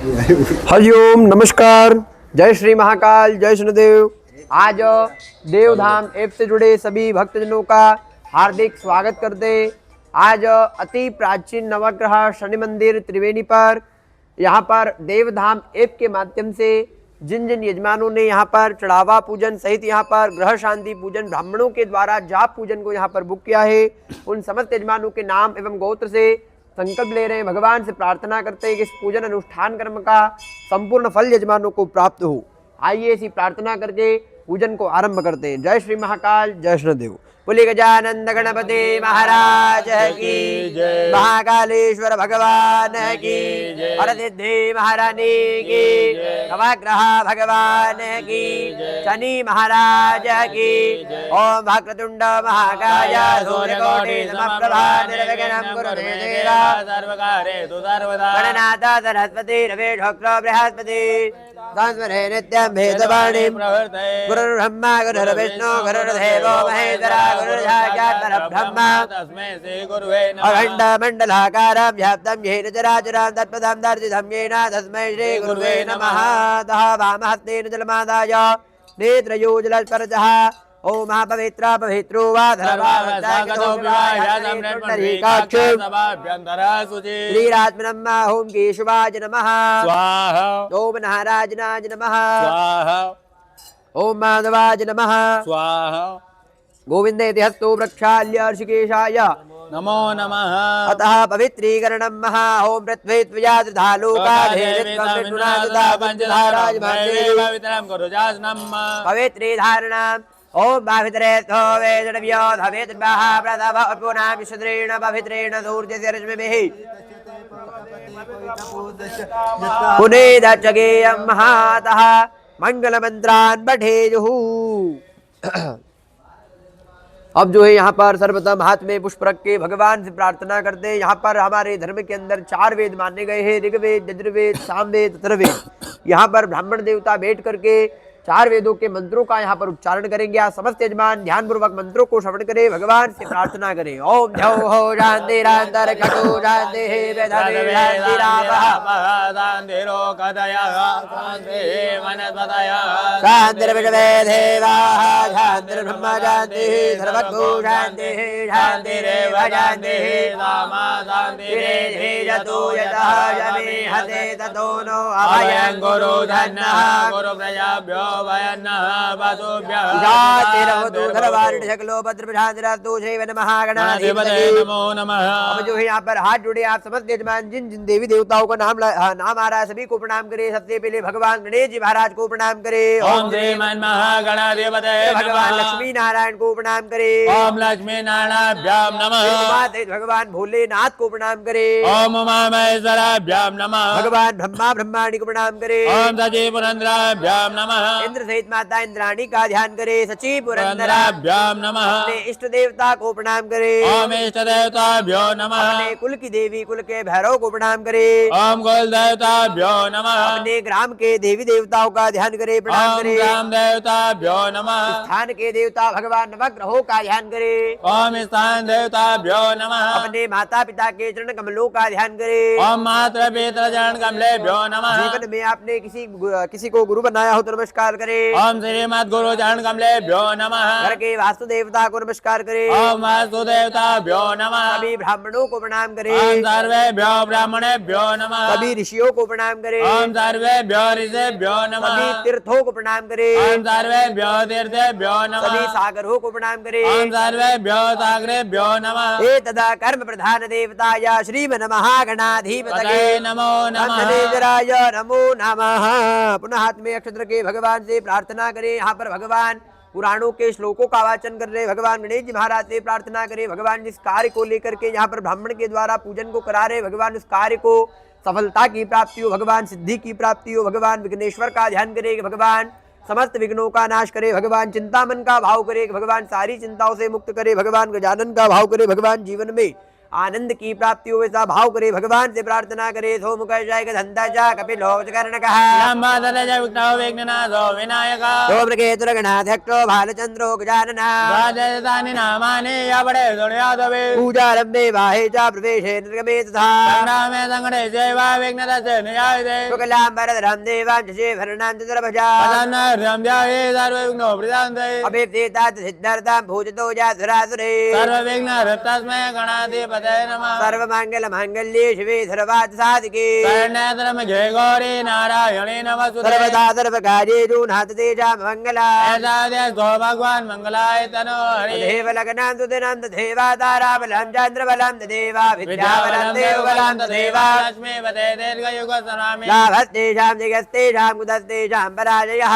हरिओम, नमस्कार, जय श्री महाकाल, जय शनिदेव। आज देवधाम ऐप से जुड़े सभी भक्तजनों का हार्दिक स्वागत करते। आज अति प्राचीन नवग्रह शनि मंदिर त्रिवेणी पर यहाँ पर देवधाम ऐप के माध्यम से जिन जिन यजमानों ने यहाँ पर चढ़ावा पूजन सहित यहाँ पर ग्रह शांति पूजन ब्राह्मणों के द्वारा जाप पूजन को यहाँ पर बुक किया है, उन समस्त यजमानों के नाम एवं गोत्र से संकल्प ले रहे हैं। भगवान से प्रार्थना करते हैं कि इस पूजन अनुष्ठान कर्म का संपूर्ण फल यजमानों को प्राप्त हो। आइए इसी प्रार्थना करके पूजन को आरंभ करते हैं। जय श्री महाकाल, जय श्रीदेव। बोले गजानंद गणपति महाराज की जय, महाकालेश्वर भगवान की जय, हरसिद्धि महारानी की, नवग्रह भगवान की, शनि महाराज की। ओम वक्रतुंड महाकाय सूर्यकोटि समप्रभा निर्विघ्नं कुरु मे देव सर्वकार्येषु सर्वदा। गणनाथ सरस्वती रमेशोक्तो बृहस्पति संस्मरे नित्यं भेदवाणीं गुरुर्ब्रह्मा गुरुर्विष्णु गुरुर्देवो महेश्वरः गुरुर्साक्षात् परब्रह्म तस्मै श्री गुरुवे नमः। अखण्डमण्डलाकारं व्याप्तं येन चराचरं तत्पदं दर्शितं येन तस्मै श्री गुरुवे नमः। तः वामहस्तेन जलमादाय नेत्रयोजलस्पर्शः ओम महापवित्र पवित्रो वा श्रीरात्मनम् ओम केशवाय नमः स्वाहा। ओम नारायणाय नमः स्वाहा। ओम माधवाय नमः स्वाहा। गोविंदेति हस्तो वृक्षाल्य ऋषिकेशाय नमो नमः। अतः पवित्रीकरणं महा ओम पृथ्वी त्वया त्रिधा लोकाधेयत्वं विष्णुनाथदा पंचधाराज पवित्रं कुरु जासनं पवित्री धारणम् ओम बाभितरे तो वेदनव्यो धवेद्बाह प्रदभ पुनाम विशद्रेण पवित्रेण सूर्यस्य रश्मिभिः पुनेदचगेयं महातः मंगलमंत्रान् पठेयुः। अब जो है यहाँ पर सर्वप्रथम हाथ में पुष्प रख के भगवान से प्रार्थना करते हैं। यहाँ पर हमारे धर्म के अंदर 4 वेद माने गए हैं, ऋग्वेद, यजुर्वेद, सामवेद, अथर्ववेद। यहाँ पर ब्राह्मण देवता बैठ करके 4 वेदों के मंत्रों का यहाँ पर उच्चारण करेंगे। आप समस्त यजमान ध्यान पूर्वक मंत्रों को श्रवण करें, भगवान से प्रार्थना करें। ओम ध्यो हो शांतिरांतर कटो शांति वेदवे शांतिर्विश्वे देवाः शांतिर्ब्रह्म शांतिः सर्वतो शांतिः शांतिरेव शांतिः सामा शांतिरेधीयतो यतः यमे हते ततो नो अभयं गुरु धन्नः गुरु प्रजाभ्यो जो है यहाँ पर हाथ जुड़े आप समस्त यजमान जिन जिन देवी देवताओं का नाम आ रहा है सभी को प्रणाम करें। सबसे पहले भगवान गणेश जी महाराज को प्रणाम करें। ओम श्रीमन महागणाधिपतये भगवान लक्ष्मी नारायण को प्रणाम करें। ओम लक्ष्मी नारायणाभ्याम नमः। भगवान भोलेनाथ को प्रणाम करें। ओम उमामहेश्वराभ्याम नमः। भगवान ब्रह्मा ब्रह्माणी को प्रणाम करें। ओम सचिव पुरंदराभ्याम नमः। इंद्र सहित माता इंद्राणी का ध्यान करे। सचिव पुरंदराभ्याम नमः। अपने इष्ट देवता को प्रणाम करे। ओम इष्ट देवताभ्यो नमः। अपने कुल की देवी कुल के भैरव को प्रणाम करे। ओम कुल देवताभ्यो नमः। अपने ग्राम के देवी देवताओं का ध्यान करे, प्रणाम करे। ग्राम देवताभ्यो नमः। स्थान के देवता भगवान नवग्रहों का ध्यान करे। ओम स्थान देवताभ्यो नमः। अपने माता पिता के चरण कमलों का ध्यान करे। ओम मातृ पितृ चरण कमलेभ्यो नमः। जीवन में आपने किसी को गुरु बनाया हो तो नमस्कार करे। ओम श्रीमद गुरु चरण कमलेभ्यो नमः। घर के वास्तु देवता को नमस्कार करे। ओम वास्तु देवताभ्यो नमः। सभी ब्राह्मणों को प्रणाम करे। ओम सर्वेभ्यो ब्राह्मणेभ्यो नमः। सभी ऋषियों को प्रणाम करे। ओम सर्वेभ्यो ऋषिभ्यो नमः। सभी तीर्थों को प्रणाम करे। ओम सर्वेभ्यो तीर्थेभ्यो नमः। सभी सागरों को प्रणाम करे। ओम सर्वेभ्यो सागरेभ्यो नमः। हे तदा कर्म प्रधान देवताय श्रीमन् महागणाधिपतये नमो नमः। नमो नमः। पुनः हाथ में अक्षत्र के भगवान से प्रार्थना करें। यहाँ पर भगवान पुराणों के श्लोकों का वाचन कर रहे भगवान गणेश जी महाराज से प्रार्थना करें। भगवान जिस कार्य को लेकर के यहाँ पर ब्राह्मण के द्वारा पूजन को करा रहे भगवान उस कार्य को सफलता की प्राप्ति हो, भगवान सिद्धि की प्राप्ति हो। भगवान विघ्नेश्वर का ध्यान करे कि भगवान समस्त विघ्नों का नाश करे। भगवान चिंतामन का भाव करे कि भगवान सारी चिंताओं से मुक्त करे। भगवान गजानन का भाव करे, भगवान जीवन में आनंद की प्राप्ति हो वैसा भाव करे, भगवान से प्रार्थना करे। सोम कषाय धंधा चा कपिलो कर्ण विनायक भालचंद्रो गजानना पूजारंभे वाहे च प्रवेशे निर्गमे तथा शुक्लांबरधरं देवांशे भरणांतरभजा अभिप्रेतात् सिद्धार्थं भूजितो जासुरासुरे सर्वमंगल मांगल्ये शिवे सर्वार्थ साधिके गौरी नारायणे नमस्तुते सर्वदा सर्वकार्येषु नास्ति तेषां मंगला भगवान मंगलाय तनो हरि देव लग्नां सुदिनं देवाताराबलं चन्द्रबलं देवा विद्याबलं देवबलं देवा लक्ष्मी वदे दीर्घयुग सनामि लाभस्तेषां जगस्तेषां कुतस्तेषां पराजयः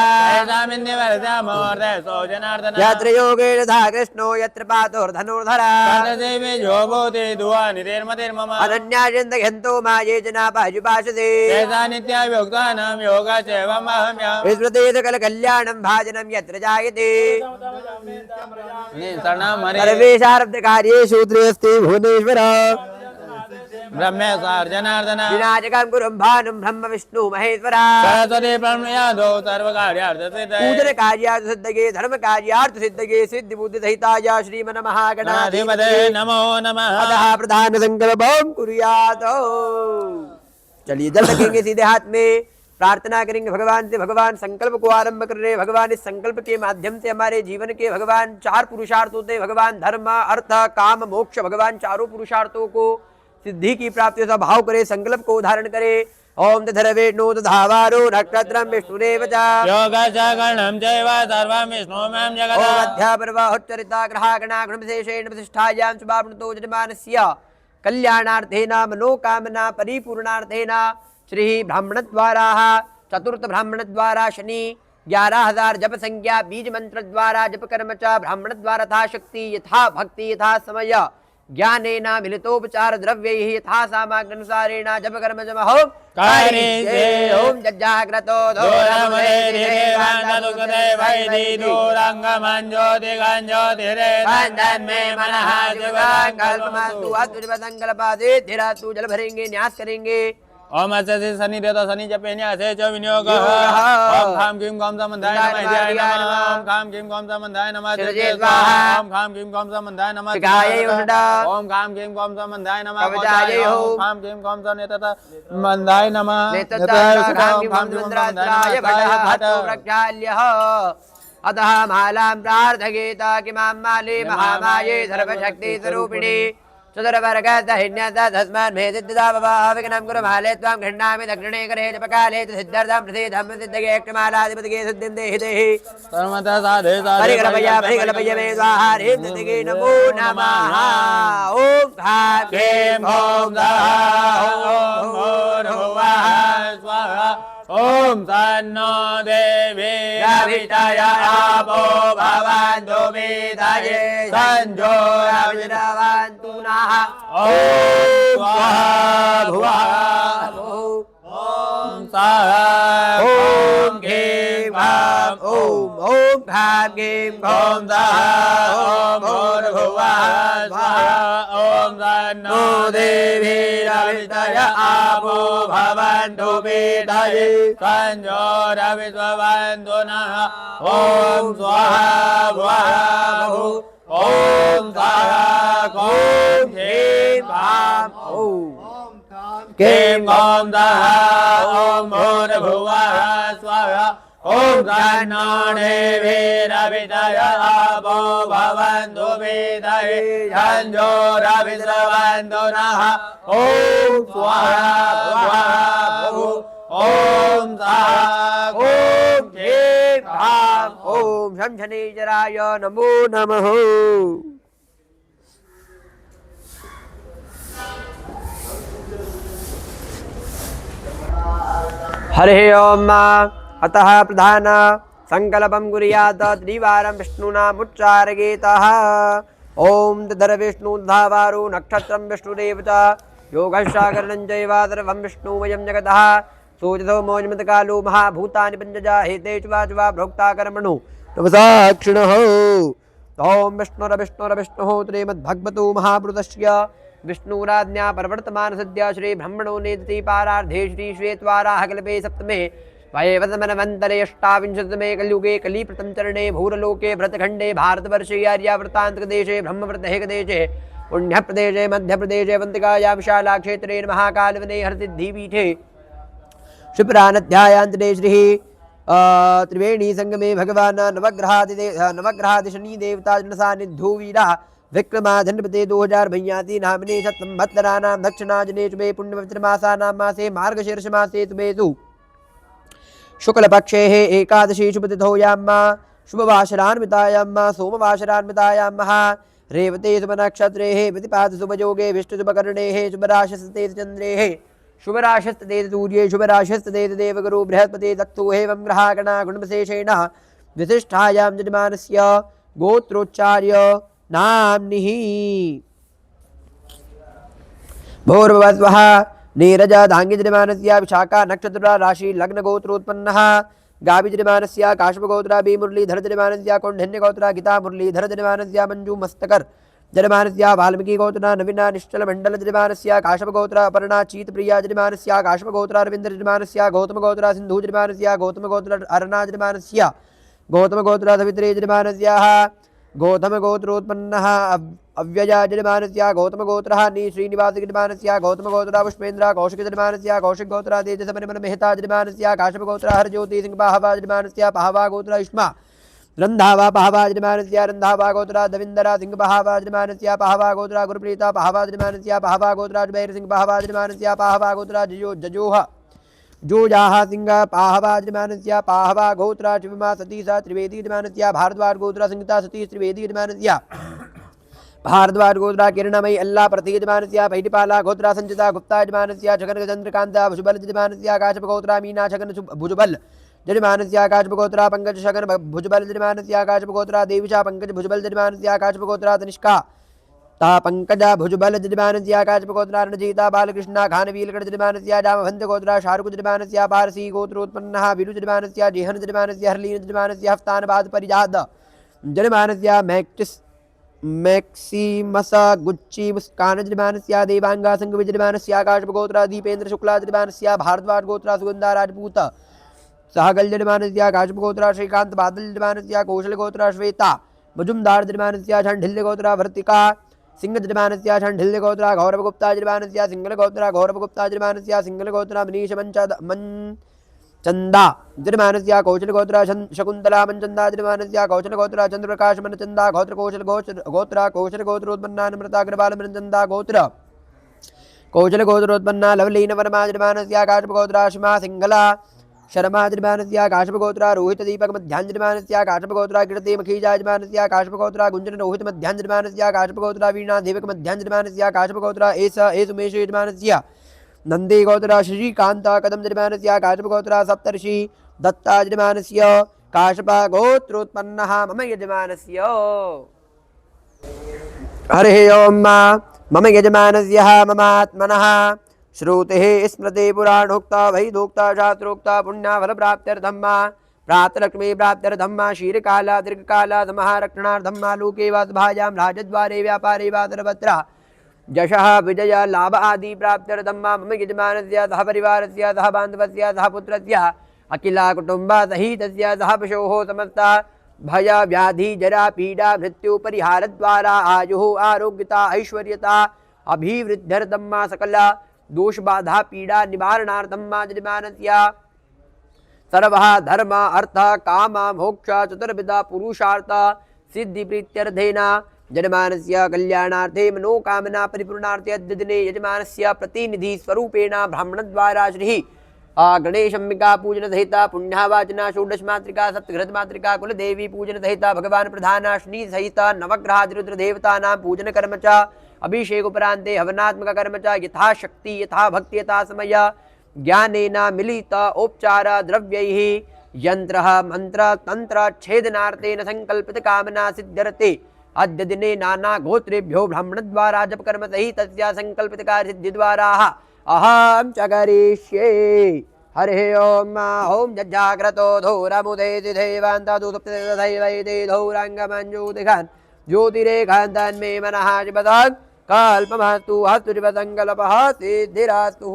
यत्र योगेन धा कृष्णो यत्र पातोर्धनुर्धरा अनन्याचिन्तयन्तो माये च नापायुपासते विस्मृते सकलकल्याणं भाजनं यत्र जायते सर्वेषारब्धकार्येषु त्रियस्ते भुवनेश्वर ब्रह्मेशार्जनार्दन विनायकं कुरुं भानुं ब्रह्म विष्णु महेश्वरा सरस्वती ब्रह्मयादो सर्वकार्यार्थसिद्धये पूजन कार्यार्थ सिद्धये धर्म कार्यार्थ सिद्धये सिद्धि बुद्धि सहिताय श्रीमन्महागणाधिपतये नमो नमः अतः प्रधान संकल्पं कुर्यात्। चलिए जल रखेंगे सीधे हाथ में, प्रार्थना करेंगे भगवान से। भगवान संकल्प को आरंभ कर रहे हैं। भगवान इस संकल्प के माध्यम से हमारे जीवन के भगवान 4 पुरुषार्थ होते हैं। भगवान धर्म अर्थ काम मोक्ष, भगवान चारों पुरुषार्थों को सिद्धि की प्राप्ति का भाव करे, संकल्प को धारण करे। ओम तथर्वेणो तथावारो नक्षत्रं विष्णुरेव च योगजगणं चैव सर्वं विष्णुमयं जगत् ओम अध्यापर्वोच्चरिता ग्रहागणा गुणविशेषेण प्रतिष्ठायां शुभावृतो यजमानस्य कल्याणार्थेन मनोकामना परिपूर्णार्थेन श्री ब्राह्मण द्वारा चतुर्थ ब्राह्मण द्वारा शनि 11,000 जप संख्या बीज मंत्र द्वारा जप कर्म च ब्राह्मण द्वारा यथा शक्ति यथा भक्ति यथा समय ज्ञानेन मिलितोपचार द्रव्यैः यथा सामग्र्यानुसारेण जप कर्म च महो ओम जज्जाग्रतो जल भरेंगे, न्यास करेंगे। ओम अस्य शनि देवता शनि जपे न्यासे च विनियोग ओम खाम किम गम समन्धाय नमः ओम खाम किम गम समन्धाय नमः ओम खाम किम गम समन्धाय नमः ओम खाम किम गम समन्धाय नमः ओम खाम किम गम समन्धाय नमः अतः मालां प्रार्थयेत किमां माले महामाये सर्वशक्ति स्वरूपिणी चतुर्वर्गसहिन्यतस्मान् मे सिद्धिदा विघ्नं कुरु माले त्वां गृह्णामि दक्षिणे करे जपकाले सिद्ध्यर्थं प्रसीदं सिद्धये क्षमालाधिपतिगे सिद्धिं देहि देहि परिकल्पय मे स्वाहा ह्रीं सिद्धिगे नमो नमः। ॐ खां क्लीं ॐ स्वाहा ओम तन्नो देवी रवितयापो भवन्तु वेदये संजो रविरवन्तु नः। ॐ स्वाहा भुवः ओम स्वाहा ॐ ह्रीं ॐ खां क्लीं ॐ स्वाहा ॐ भूर्भुवः स्वाहा ओम तन्नो देवी रवितयापो भवन्तु वेदये संजो रविद्ववन्तु नः ओम स्वाहा भुवः ओम स्वाहा ॐ ह्रीं क्लीं ॐ स्वाहा ओम भूर्भुवः स्वाहा ओम तन्नो देवी रवितयापो भवन्तु वेदये संजो रविद्ववन्तु नः ओम स्वाहा भुवः ओम स्वाहा ॐ ह्रीं ॐ शं शनिचराय नमो नमः। हरिः ओम। अतः प्रधान संकल्पं कुर्यात् त्रिवारं विष्णुनामुच्चारयेतः। ओम तदर्विष्णुधावारो नक्षत्रं विष्णुरेव च योगशाकरणं चैव सर्वं विष्णुमयं जगतः सूर्यतो मोजमतकालो महाभूतानि पञ्चजा हेते च भोक्ता कर्मणो नमसाक्षिणः। ओम विष्णुर्विष्णुः श्रीमद्भगवतो महापुरुषस्य विष्णुराज्ञा प्रवर्तमान सद्य श्री ब्रह्मणो नेति पारार्धे श्री श्वेतवाराह कल्पे सप्तमे वयवतमनवन्तरे अष्टाविंशतमे कलियुगे कलिप्रथम चरणे भूरलोके भरतखण्डे भारतवर्षे आर्यावर्तान्तकदेशे ब्रह्मवर्तहेकदेशे पुण्यप्रदेशे मध्यप्रदेशे वन्तिकायां विशालाक्षेत्रे महाकालवने हरसिद्धिपीठे शुभ्रानध्यायान्तरे श्रीः त्रिवेणी संगमे भगवान नवग्रहादिशनि देवता जनसान्निध्यो वीरा विक्रमाधनपते 2082 नामने संवत्सराणां दक्षिणाजने शुभे पुण्यपवित्रमासानां मासे मार्गशीर्ष मासे शुभेषु शुक्लपक्षे एकादशी शुभतिथौ याम्मा शुभवासरान्वितायां सोमवासरान्वितायां रेवते शुभनक्षत्रे प्रतिपाद शुभयोगे विष्णुशुभकर्णे शुभराशस्ते चन्द्रे शुभराशस्ते सूर्ये शुभराशस्ते देवगुरु बृहस्पति दत्तो एवं ग्रहागणा गुणविशेषेण विशिष्टायां यजमानस्य गोत्रोच्चार्य नाम्निः भूर्भुवस्वः नीरज धांगिजमानस्य विशाखा नक्षत्र राशि लग्न गोत्रोत्पन्नः गाविजमानस्य काश्यपगोत्र बी मुरलीधर जमानस्य कौंडिन्य गोत्र गीता मुरलीधर जमानस्य मंजू मस्तकर जमानस्य वाल्मीकि गोत्र नवीना निश्चल मंडल जमानस्य काश्यपगोत्र अपर्णा चीत प्रिया जमानस्य काश्यपगोत्र अरविंद जमानस्य गौतम गोत्र सिंधु जमानस्य गौतम गोत्र अरना जमानस्य गौतम गोत्र सवित्रे जमानस्य गौतम गोत्रोत्पन्नः अव्यय जमानस्य गौतम गोत्रः नी श्रीनिवास जमानस्य गौतम गोत्र पुष्पेन्द्र कौशिक जमानस्य कौशिक गोत्र तेजस परिमल मेहता जमानस्य काश्यप गोत्र हरज्योति सिंह पाहवा जमानस्य पाहवा गोत्र युष्मा रंधावा पाहवा जमानस्य रंधावा गोत्र दविंदरा सिंह पाहवा जमानस्य पाहवा गोत्र गुरुप्रीता पाहवा जमानस्य पाहवा गोत्र जुबैर सिंह पाहवा जमानस्य पाहवा गोत्र जजोह जोजाहा सिंह पाहवा जमानस्य पाहवा गोत्र शिवमा सतीश त्रिवेदी जमानस्य भारद्वाज गोत्र सिंहता सतीश त्रिवेदी जमानस्य भारद्वाज गोत्रा किरणमयी अल्लाह प्रतीक जमानस्य पैटिपाला गोत्रा संचिता गुप्ता जमानस्य छगन चंद्रकांता भुजबल जमानस्य काश्यप गोत्रा मीना छगन भुजबल जमानस्य काश्यप गोत्रा पंकज छगन भुजबल जमानस्य काश्यप गोत्रा देविशा पंकज भुजबल जमानस्य काश्यप गोत्रा तनिष्का ता पंकज भुजबल जमानस्य काश्यप गोत्रा रणजीता बालकृष्णा खानवीलकड़ जमानस्य जामवंत गोत्रा शाहरुख जमानस्य पारसी गोत्रोत्पन्नः विरु जमानस्य जेहन जमानस्य हरलीन जमानस्य हफ्तानबाद परिजाद जमानस्य मैक्सिमस गुच्ची मुस्कान जमानस्य देवांगा संघ विजमानस्य आकाशप गोत्रा दीपेंद्र शुक्ला जमानस्य भारद्वाज गोत्रा सुगंधा राजपूत सहगल जमानस्य आकाशप गोत्रा श्रीकांत बादल जमानस्य कौशल गोत्रा श्वेता मुजुमदार जमानस्य झंढिल्य गोत्रा भर्तिका सिंह जमानस्य झंढिल्य गोत्रा गौरव गुप्ता जमानस्य सिंगल गोत्रा गौरव गुप्ता जमानस्य सिंगल गोत्रा मनीष चंदा जमानस्य कौशल गोत्रा शकुंतला मनचंदा जमानस्य कौशल गोत्रा चंद्रप्रकाश मनचंदा गोत्र कौशल गोत्रा कौशल गोत्रोत्पन्ना नम्रता अग्रवाल मनचंदा गोत्र कौशल गोत्रोत्पन्ना लवलीन वर्मा जमानस्य काश्यप गोत्रा शिमा सिंगला शर्मा जमानस्य काश्यप गोत्रा रोहित दीपक मध्यान जमानस्य काश्यप गोत्रा कीर्ति मखीजा जमानस्य काश्यप गोत्रा गुंजन रोहित मध्यान जमानस्य काश्यप गोत्रा वीणा देवक मध्यान जमानस्य काश्यप गोत्रा एस उमेश जमानस्य नंदी गोत्रा श्रीकांत कदम जमानस्य काश्यप गोत्रा सप्तर्षि दत्ता जमानस्य काश्यप गोत्रोत्पन्नः मम यजमानस्य हरिः ओम मम यजमानस्य ममात्मनः श्रुतेः स्मृते पुराणोक्ता वैदोक्ता शास्त्रोक्ता पुण्याफल प्राप्त्यर्थं प्रातलक्ष्मी प्राप्त्यर्थं शीर्काला दीर्घकाला समारक्षणार्थं लोके वासभायां राजद्वारे व्यापारे वा सर्वत्र यशः विजय लाभ आदि प्राप्त्यर्थं मम यजमानस्य सह परिवारस्य सह बान्धवस्य सह पुत्रस्य अखिला कुटुम्बा सहितस्य सह पशोः समस्ता भय व्याधि जरा पीडा मृत्यु परिहारद्वारा आयुः आरोग्यता ऐश्वर्यता अभिवृद्ध्यर्थं सकल दोष बाधा पीडा निवारणार्थं यजमानस्य सर्वः धर्म अर्थ काम मोक्ष चतुर्विध पुरुषार्थ सिद्धि प्रीत्यर्थेन यजमानस्य कल्याणार्थे मनोकामना परिपूर्णार्थे अद्य दिने यजमानस्य प्रतिनिधि स्वरूपेण ब्राह्मणद्वारा श्री गणेशम्बिका पूजन सहित पुण्यावाचना षोडश मातृका सप्तघृत मातृका कुलदेवी पूजन सहित भगवान प्रधान श्री सहित नवग्रहादिरुद्र देवतानां पूजन कर्म च अभिषेक उपरांते हवनात्मक कर्म च यथाशक्ति यथा भक्ति यथा समय ज्ञानेन मिलित उपचार द्रव्यैः यंत्र मंत्र तंत्र छेदनार्थेन संकल्पित कामना सिद्ध्यर्थे अद्य दिने नाना गोत्रेभ्यो ब्राह्मण द्वारा जप कर्म सहित संकल्पित कार्य सिद्धि द्वारा अहम च करिष्ये हरिः ओम ओम जज्जाग्रतो धूरमुदेति देवान्तादु सप्तदैवैते धौराङ्गमञ्जूतिघान् ज्योतिरेखान्तान् मे मनः चिबतात् कल्पमस्तु हस्तुरिवसंकल्पः सिद्धिरस्तु।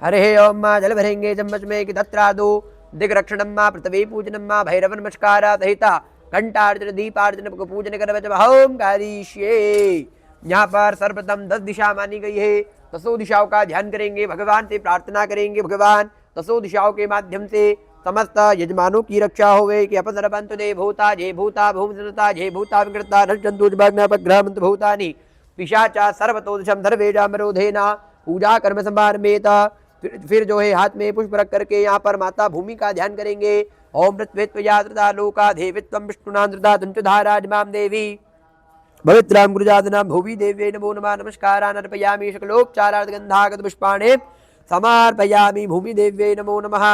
हरे ओम माँ जल भरेंगे चम्मच में कि तत्रादो दिग्रक्षणम माँ पृथ्वी पूजनम माँ भैरव नमस्कार सहिता घंटार्जन दीपार्जन पूजन कर ओम करिष्ये। यहाँ पर सर्वप्रथम 10 दिशा मानी गई है। 10 दिशाओं का ध्यान करेंगे, भगवान से प्रार्थना करेंगे, भगवान 10 दिशाओं के माध्यम से समस्त यजमानों की रक्षा होवे कि अपसर्पंतु दे भूता जे भूता भूमजनता जे भूता विकृता नष्टंतुजभाग्नापग्रहमंत भूतानि पिशाचा सर्वतोदिशम धर्वेजामरोधेना पूजा कर्म संभारमेता। फिर जो है हाथ में पुष्प रख करके यहाँ पर माता भूमि का ध्यान करेंगे। ओम पृथ्वीत्वया धृता लोका देवित्वं विष्णुना धृता तंचुधाराजमां देवी पवित्रां गुरुजातनां भूवि देव्यै नमो नमः। नमस्कारान् अर्पयामि सकलोपचारार्थ गन्धागत पुष्पाणि समर्पयामि भूमि देव्यै नमो नमः।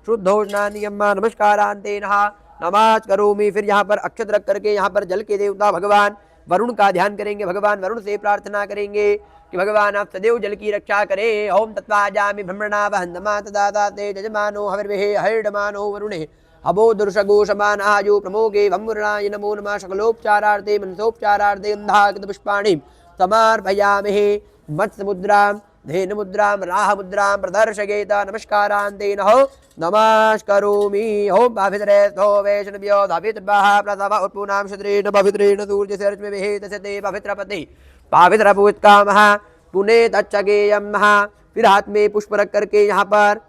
शुद्धोष्णानि अम्मा नमस्कारान् ते नमाज करोमि। फिर यहाँ पर अक्षत रख करके यहाँ पर जल के देवता भगवान वरुण का ध्यान करेंगे। भगवान वरुण से प्रार्थना करेंगे कि भगवान आप सदैव जल की रक्षा करें। ओम तत्वाजामि ब्रह्मणा वहन्दमा तदाता ते जजमानो हविर्विहे हरिर्डमानो वरुणे अबो दुर्षगोषमान आजो प्रमोगे भम्मुरणाय नमो नमः। सकलोपचारार्थे मनसोपचारार्थे गन्धागत पुष्पाणि समर्पयामि। मत्स्य मुद्रां धेनु मुद्रां राह मुद्रां प्रदर्शयेत नमस्कारान् ते नमस्करोमि। ओम पवित्रे स्थो वैष्णव्यो धावित्रवाह प्रसव उत्पूनां क्षत्रेण पवित्रेण सूर्यस्य विहेत ते पवित्रपति पवित्र पूतकामः पुणे तच्चगेयम्। फिर हाथ में पुष्प रख करके यहाँ पर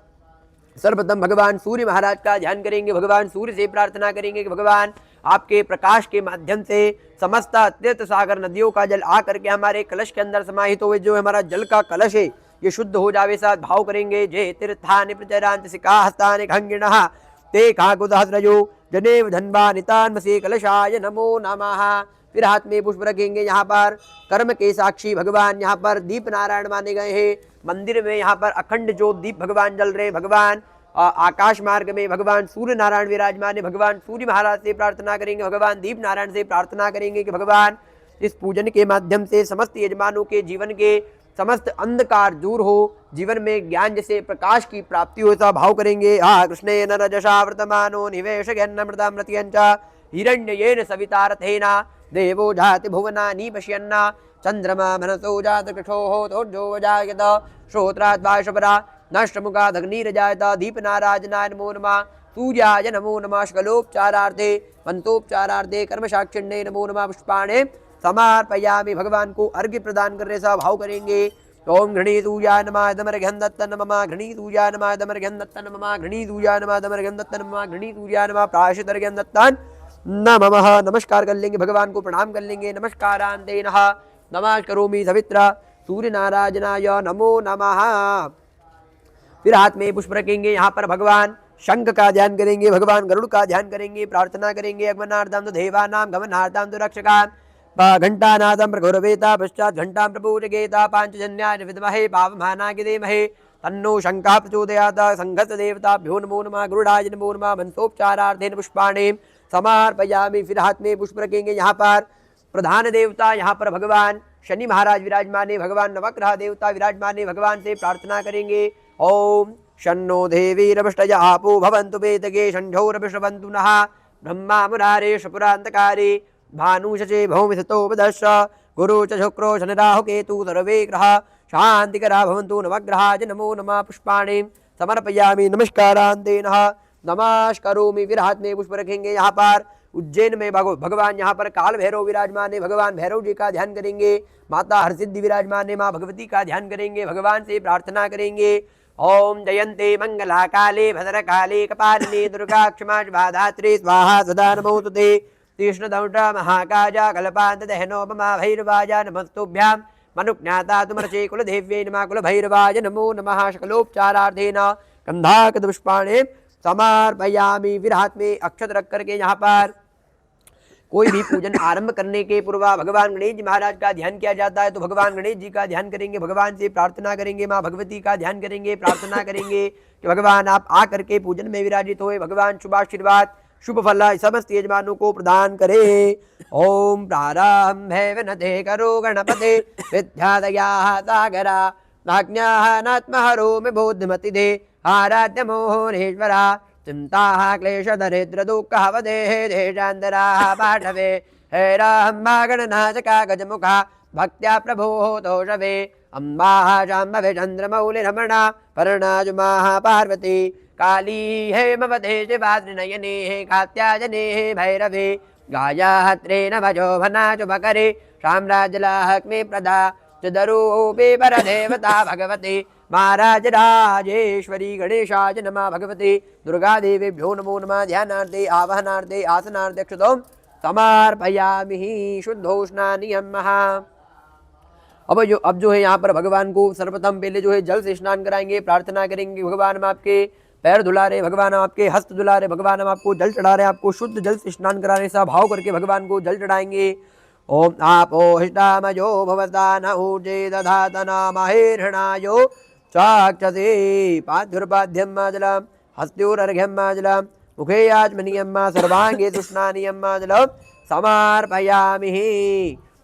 सर्वप्रथम भगवान सूर्य महाराज का ध्यान करेंगे। भगवान सूर्य से प्रार्थना करेंगे कि भगवान आपके प्रकाश के माध्यम से समस्त अत्यंत सागर नदियों का जल आ करके हमारे कलश के अंदर समाहित हो। जो हमारा जल का कलश है ये शुद्ध हो जावे। साथ भाव करेंगे जय तीर्थानि प्रचरांत सिका हस्तानि खंगिणः ते काकुदहस्रजो जनेव धन्वा नितान्मसे कलशाय नमो नमः। फिर हाथ में पुष्प रखेंगे। यहाँ पर कर्म के साक्षी भगवान यहाँ पर दीप नारायण माने गए हैं। मंदिर में यहाँ पर अखंड ज्योत दीप भगवान जल रहे। भगवान आकाश मार्ग में भगवान सूर्य नारायण विराजमान है। भगवान सूर्य महाराज से प्रार्थना करेंगे, भगवान दीप नारायण से प्रार्थना करेंगे कि भगवान इस पूजन के माध्यम से समस्त यजमानों के जीवन के समस्त अंधकार दूर हो, जीवन में ज्ञान जैसे प्रकाश की प्राप्ति हो। ऐसा भाव करेंगे। कृष्णेन रजसा वर्तमानो निवेश ज्ञानमृतामृत्यंच हिरण्ययेन सवितारथेना देवो जाति भुवनानि पश्यन्ना चंद्रमा मनसो जात कृषोः तोर्जो वजायत श्रोत्राद्वाशपरा नष्टमुखादग्निरजायत दीपनाराजनाय नमो नमः। सूर्याय नमो नमः। सकलोपचारार्थे मंत्रोपचारार्थे कर्मसाक्षिण्ये नमो नमः। पुष्पाणे समर्पयामि। भगवान को अर्घ्य प्रदान करने से भाव करेंगे। ओम घृणी सूर्याय नमः दमर्घ्यं दत्तं नमः। घृणी सूर्याय नमः दमर्घ्यं दत्तं नमः। घृणी सूर्याय नमः दमर्घ्यं दत्तं नमः। घृणी सूर्याय नमः प्रायश्चितर्घ्यं दत्तं नमः। नमस्कार कर लेंगे, भगवान को प्रणाम कर लेंगे। नमस्कारान् ते नमः करोमि सवित्रा सूर्य नारायणाय नमो नमः। फिर हाथ में पुष्प रखेंगे। यहाँ पर भगवान शंख का ध्यान करेंगे, भगवान गरुड़ का ध्यान करेंगे, प्रार्थना करेंगे। अग्मनार्दं तो देवानां गमनार्दं तो रक्षकान् घंटानादं प्रघुरवेता पश्चात घंटां प्रपूजयेता पांचजन्याय विद्महे पावमानाय धीमहि तन्नो शंखः प्रचोदयात्। संघस्य देवताभ्यो नमो नमः। गरुडाय नमो नमः। मंत्रोपचारार्थेन पुष्पाणि समर्पयामि। फिर हाथ में पुष्प रखेंगे। यहाँ पर प्रधान देवता यहाँ पर भगवान शनि महाराज विराजमान है, भगवान नवग्रह देवता विराजमान है। भगवान से प्रार्थना करेंगे। ओम शन्नो देवी रविष्टय आपो भवन्तु वेदगे षण्ढोरविश्रवन्तु नः ब्रह्मा मुरारेश पुरान्तकारे भानुशचे भौमिसतोपदश गुरु च शुक्रो शनि राहु केतु सर्वे ग्रह शांतिकरा भवन्तु। नवग्रहाय नमो नमः। पुष्पाणि समर्पयामि। नमस्कारान् ते नमस्करोमि। फिर हाथ में पुष्प रखेंगे। यहाँ पर उज्जैन में भगवान यहाँ पर काल भैरव विराजमान है, भगवान भैरव जी का ध्यान करेंगे। माता हरसिद्धि विराजमान है, माँ भगवती का ध्यान करेंगे। भगवान से प्रार्थना करेंगे। ओम जयंते मंगला काले भद्र काले कपालिनी दुर्गा क्षमा धात्री स्वाहा सदा नमोस्तुते। तीक्ष्णदंष्टा महाकाजा कल्पांत दहनोपमा भैरवाजा नमस्तुभ्यां मनुज्ञाता तुमर्चे कुलदेव्यै नमः। कुलभैरवाय नमो नमः। सकलोपचारार्थेन गन्धाकद पुष्पाणि समर्पयामि। फिर हाथ में अक्षत रख करके यहाँ पर कोई भी पूजन आरंभ करने के पूर्व भगवान गणेश जी महाराज का ध्यान किया जाता है, तो भगवान गणेश जी का ध्यान करेंगे, भगवान से प्रार्थना करेंगे, माँ भगवती का ध्यान करेंगे, प्रार्थना करेंगे कि भगवान आप आ करके पूजन में विराजित होए, भगवान शुभाशीर्वाद शुभ फल समस्त यजमानों को प्रदान करे। ओम प्रारंभे विनते करो गणपते विद्यादया सागरा नाज्ञानात्महरो में बोधमति दे आराध्य मोहनेश्वरा चिंता क्लेश दरिद्र दुःख वदेह देशांतरा पाठवे हे राम गणनाशका गजमुखा भक्त्या प्रभोः तोषवे अम्बाः शाम्भवे चन्द्रमौलिरमणा पर्णाजुमाः पार्वती काली हेमवते शिवा त्रिनयने कात्यायने भैरवे गायाहत्रे नभजो भना च मकरे साम्राज्यलाहक्मे प्रदा चदरूपे परदेवता भगवती महाराजराजेश्वरी गणेशाय नमः भगवती दुर्गादेवीभ्यो नमो नमः ध्यानार्थे आवाहनार्थे आसनार्थे क्षुतों समर्पयामि शुद्धोष्णानियमः। अब जो है यहाँ पर भगवान को सर्वप्रथम पहले जो है जल से स्नान कराएंगे, प्रार्थना करेंगे भगवान हम आपके पैर धुला रहे, भगवान हम आपके हस्त धुला रहे, भगवान हम आपको जल चढ़ा रहे, आपको शुद्ध जल से स्नान कराने सा भाव करके भगवान को जल चढ़ाएंगे। ओम आपो हिष्टामयो भवता न ऊर्जे दधातना महेर्हणायो चाक्षसे पाद्युर्पाद्यम जलम हस्त्योरर्घ्यम जलम मुखे याजमनीयम सर्वांगे तुष्णानियम जलम समर्पयामि।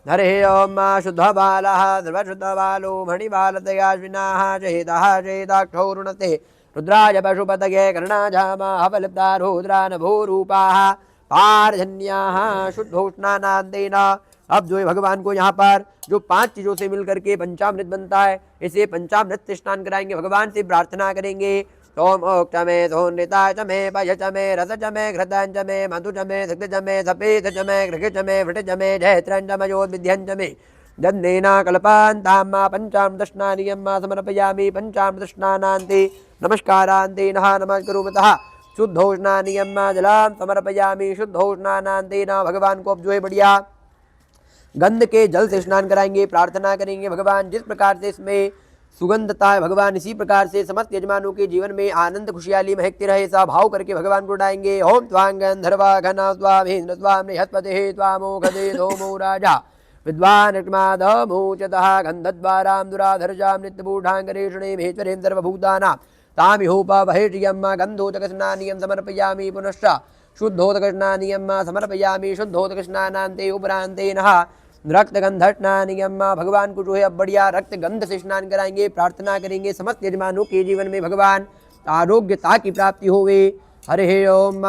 हरे ओम शुद्धबालः सर्वशुद्धबालो मणिबालतयाश्विनाः चेतः चेताक्षौरुणते रुद्राय पशुपतये कर्णाजामा हवलिप्ता रुद्रा नभोरूपाः पारजन्याः शुद्धोष्णानान्तेन। अब जो है भगवान को यहाँ पर जो 5 चीजों से मिलकर के पंचामृत बनता है, इसे पंचामृत से स्नान कराएंगे, भगवान से प्रार्थना करेंगे। सोम ओक चमे सोनृता चमे पय चमे रस चमे घृतं चमे मधु चमे सक्त चमे सपेत चमे घृग चमे वृट चमे जयत्रं चमयोद्विध्यं चमे दन्नेना कल्पान्ताम्मा पंचामृतस्नानियम्मा समर्पयामि। पंचामृतस्नानान्ते नमस्कारान्ते नः नमस्कुरुमतः शुद्धोष्णानियम्मा जलां समर्पयामि। शुद्धोष्णानान्ते न भगवान को अब जो है बढ़िया गंध के जल से स्नान कराएंगे, प्रार्थना करेंगे। भगवान जिस प्रकार से इसमें सुगंधता है, भगवान इसी प्रकार से समस्त यजमानों के जीवन में आनंद खुशहाली महकते रहे, ऐसा भाव करके भगवान को उठाएंगे। ओम त्वां गंधर्वा घना स्वामेन्द्र स्वाम निहत्पते त्वामोघदे धोमो राजा विद्वान् ऋक्मादमोचतः गन्धद्वारां दुराधर्जां नित्यबूढाङ्गरेषणे महेश्वरीं सर्वभूतानां तामिहोपवहेष्यं गन्धोदकस्नानियं समर्पयामि। पुनश्च शुद्धोदकस्नानियं समर्पयामि। शुद्धोदकस्नानान्ते उपरान्ते नः रक्तगंधस्नानियम। भगवान को जो है अब बढ़िया रक्त गंध से स्नान कराएंगे, प्रार्थना करेंगे समस्त यजमानों के जीवन में भगवान आरोग्यता की प्राप्ति होवे। हरे ओम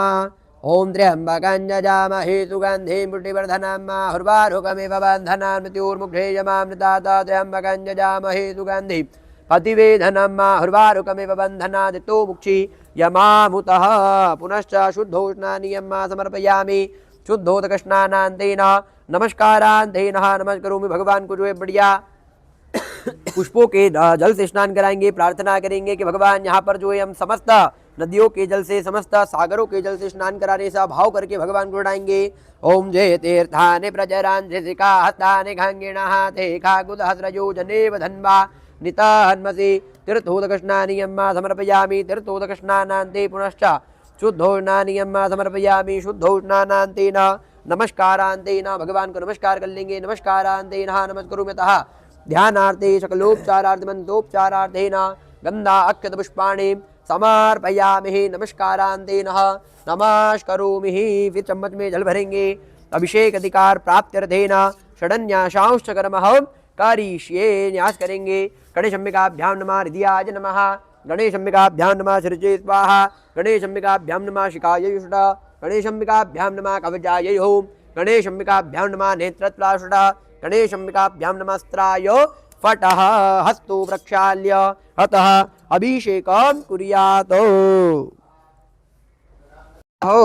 ओम त्र्यंबकं यजामहे सुगंधे मुष्टिवर्धनम् उर्वारुकमिव बन्धनान् मृत्युर्मुक्षेयमामृतात् त्र्यंबकं यजामहे सुगंधे अतिवेदनम् उर्वारुकमिव बन्धनादितो मुक्षी यमामुतः। पुनश्च शुद्धोष्णानियं समर्पयामि। शुद्धोदकस्नानान्तेन नमस्कारान्तेन नमस्करोमि। भगवान को जो है बढ़िया पुष्पों के जल से स्नान कराएंगे, प्रार्थना करेंगे कि भगवान यहाँ पर जो है हम समस्त नदियों के जल से समस्त सागरों के जल से स्नान कराने सा भाव करके भगवान को उठाएंगे। ओम जय तीर्थानि प्रचरान् ऋषिका हस्तानि घांगिणः ते खागुदहस्रयो जनेव धन्वा नितान्मसि तीर्थोदकस्नानियं समर्पयामि। तीर्थोदकस्नानान्ते पुनश्च शुद्धोष्णानियं समर्पयामि। शुद्धोष्णानान्तेन नमस्कारान्तेन भगवान को नमस्कार कर लेंगे। नमस्कारान्तेन नमस्कुरुमतः ध्यानार्थे सकलोपचारार्थ मंत्रोपचारार्थेन गंधा अक्षत पुष्पाणि समर्पयामि। नमस्कारान्तेन नमस्करोमि। फिर चम्मच में जल भरेंगे। अभिषेक अधिकार प्राप्त्यर्थेन षडन्यासांश्च कर्मः करिष्ये। न्यास करेंगे। गणेशम्बिकाभ्यां नमः हृदयाय नमः। गणेशम्बिकाभ्यां नमः शिरजे स्वाहा। गणेशम्बिकाभ्यां नमः शिखायै षडा। गणेशम्बिकाभ्यां नमः कवचायै ओम। गणेशम्बिकाभ्यां नमः नेत्रत्वाषडा। गणेशम्बिकाभ्यां नमस्त्राय फटः हस्तो प्रक्षाल्य अतः अभिषेकं कुर्यात्। हो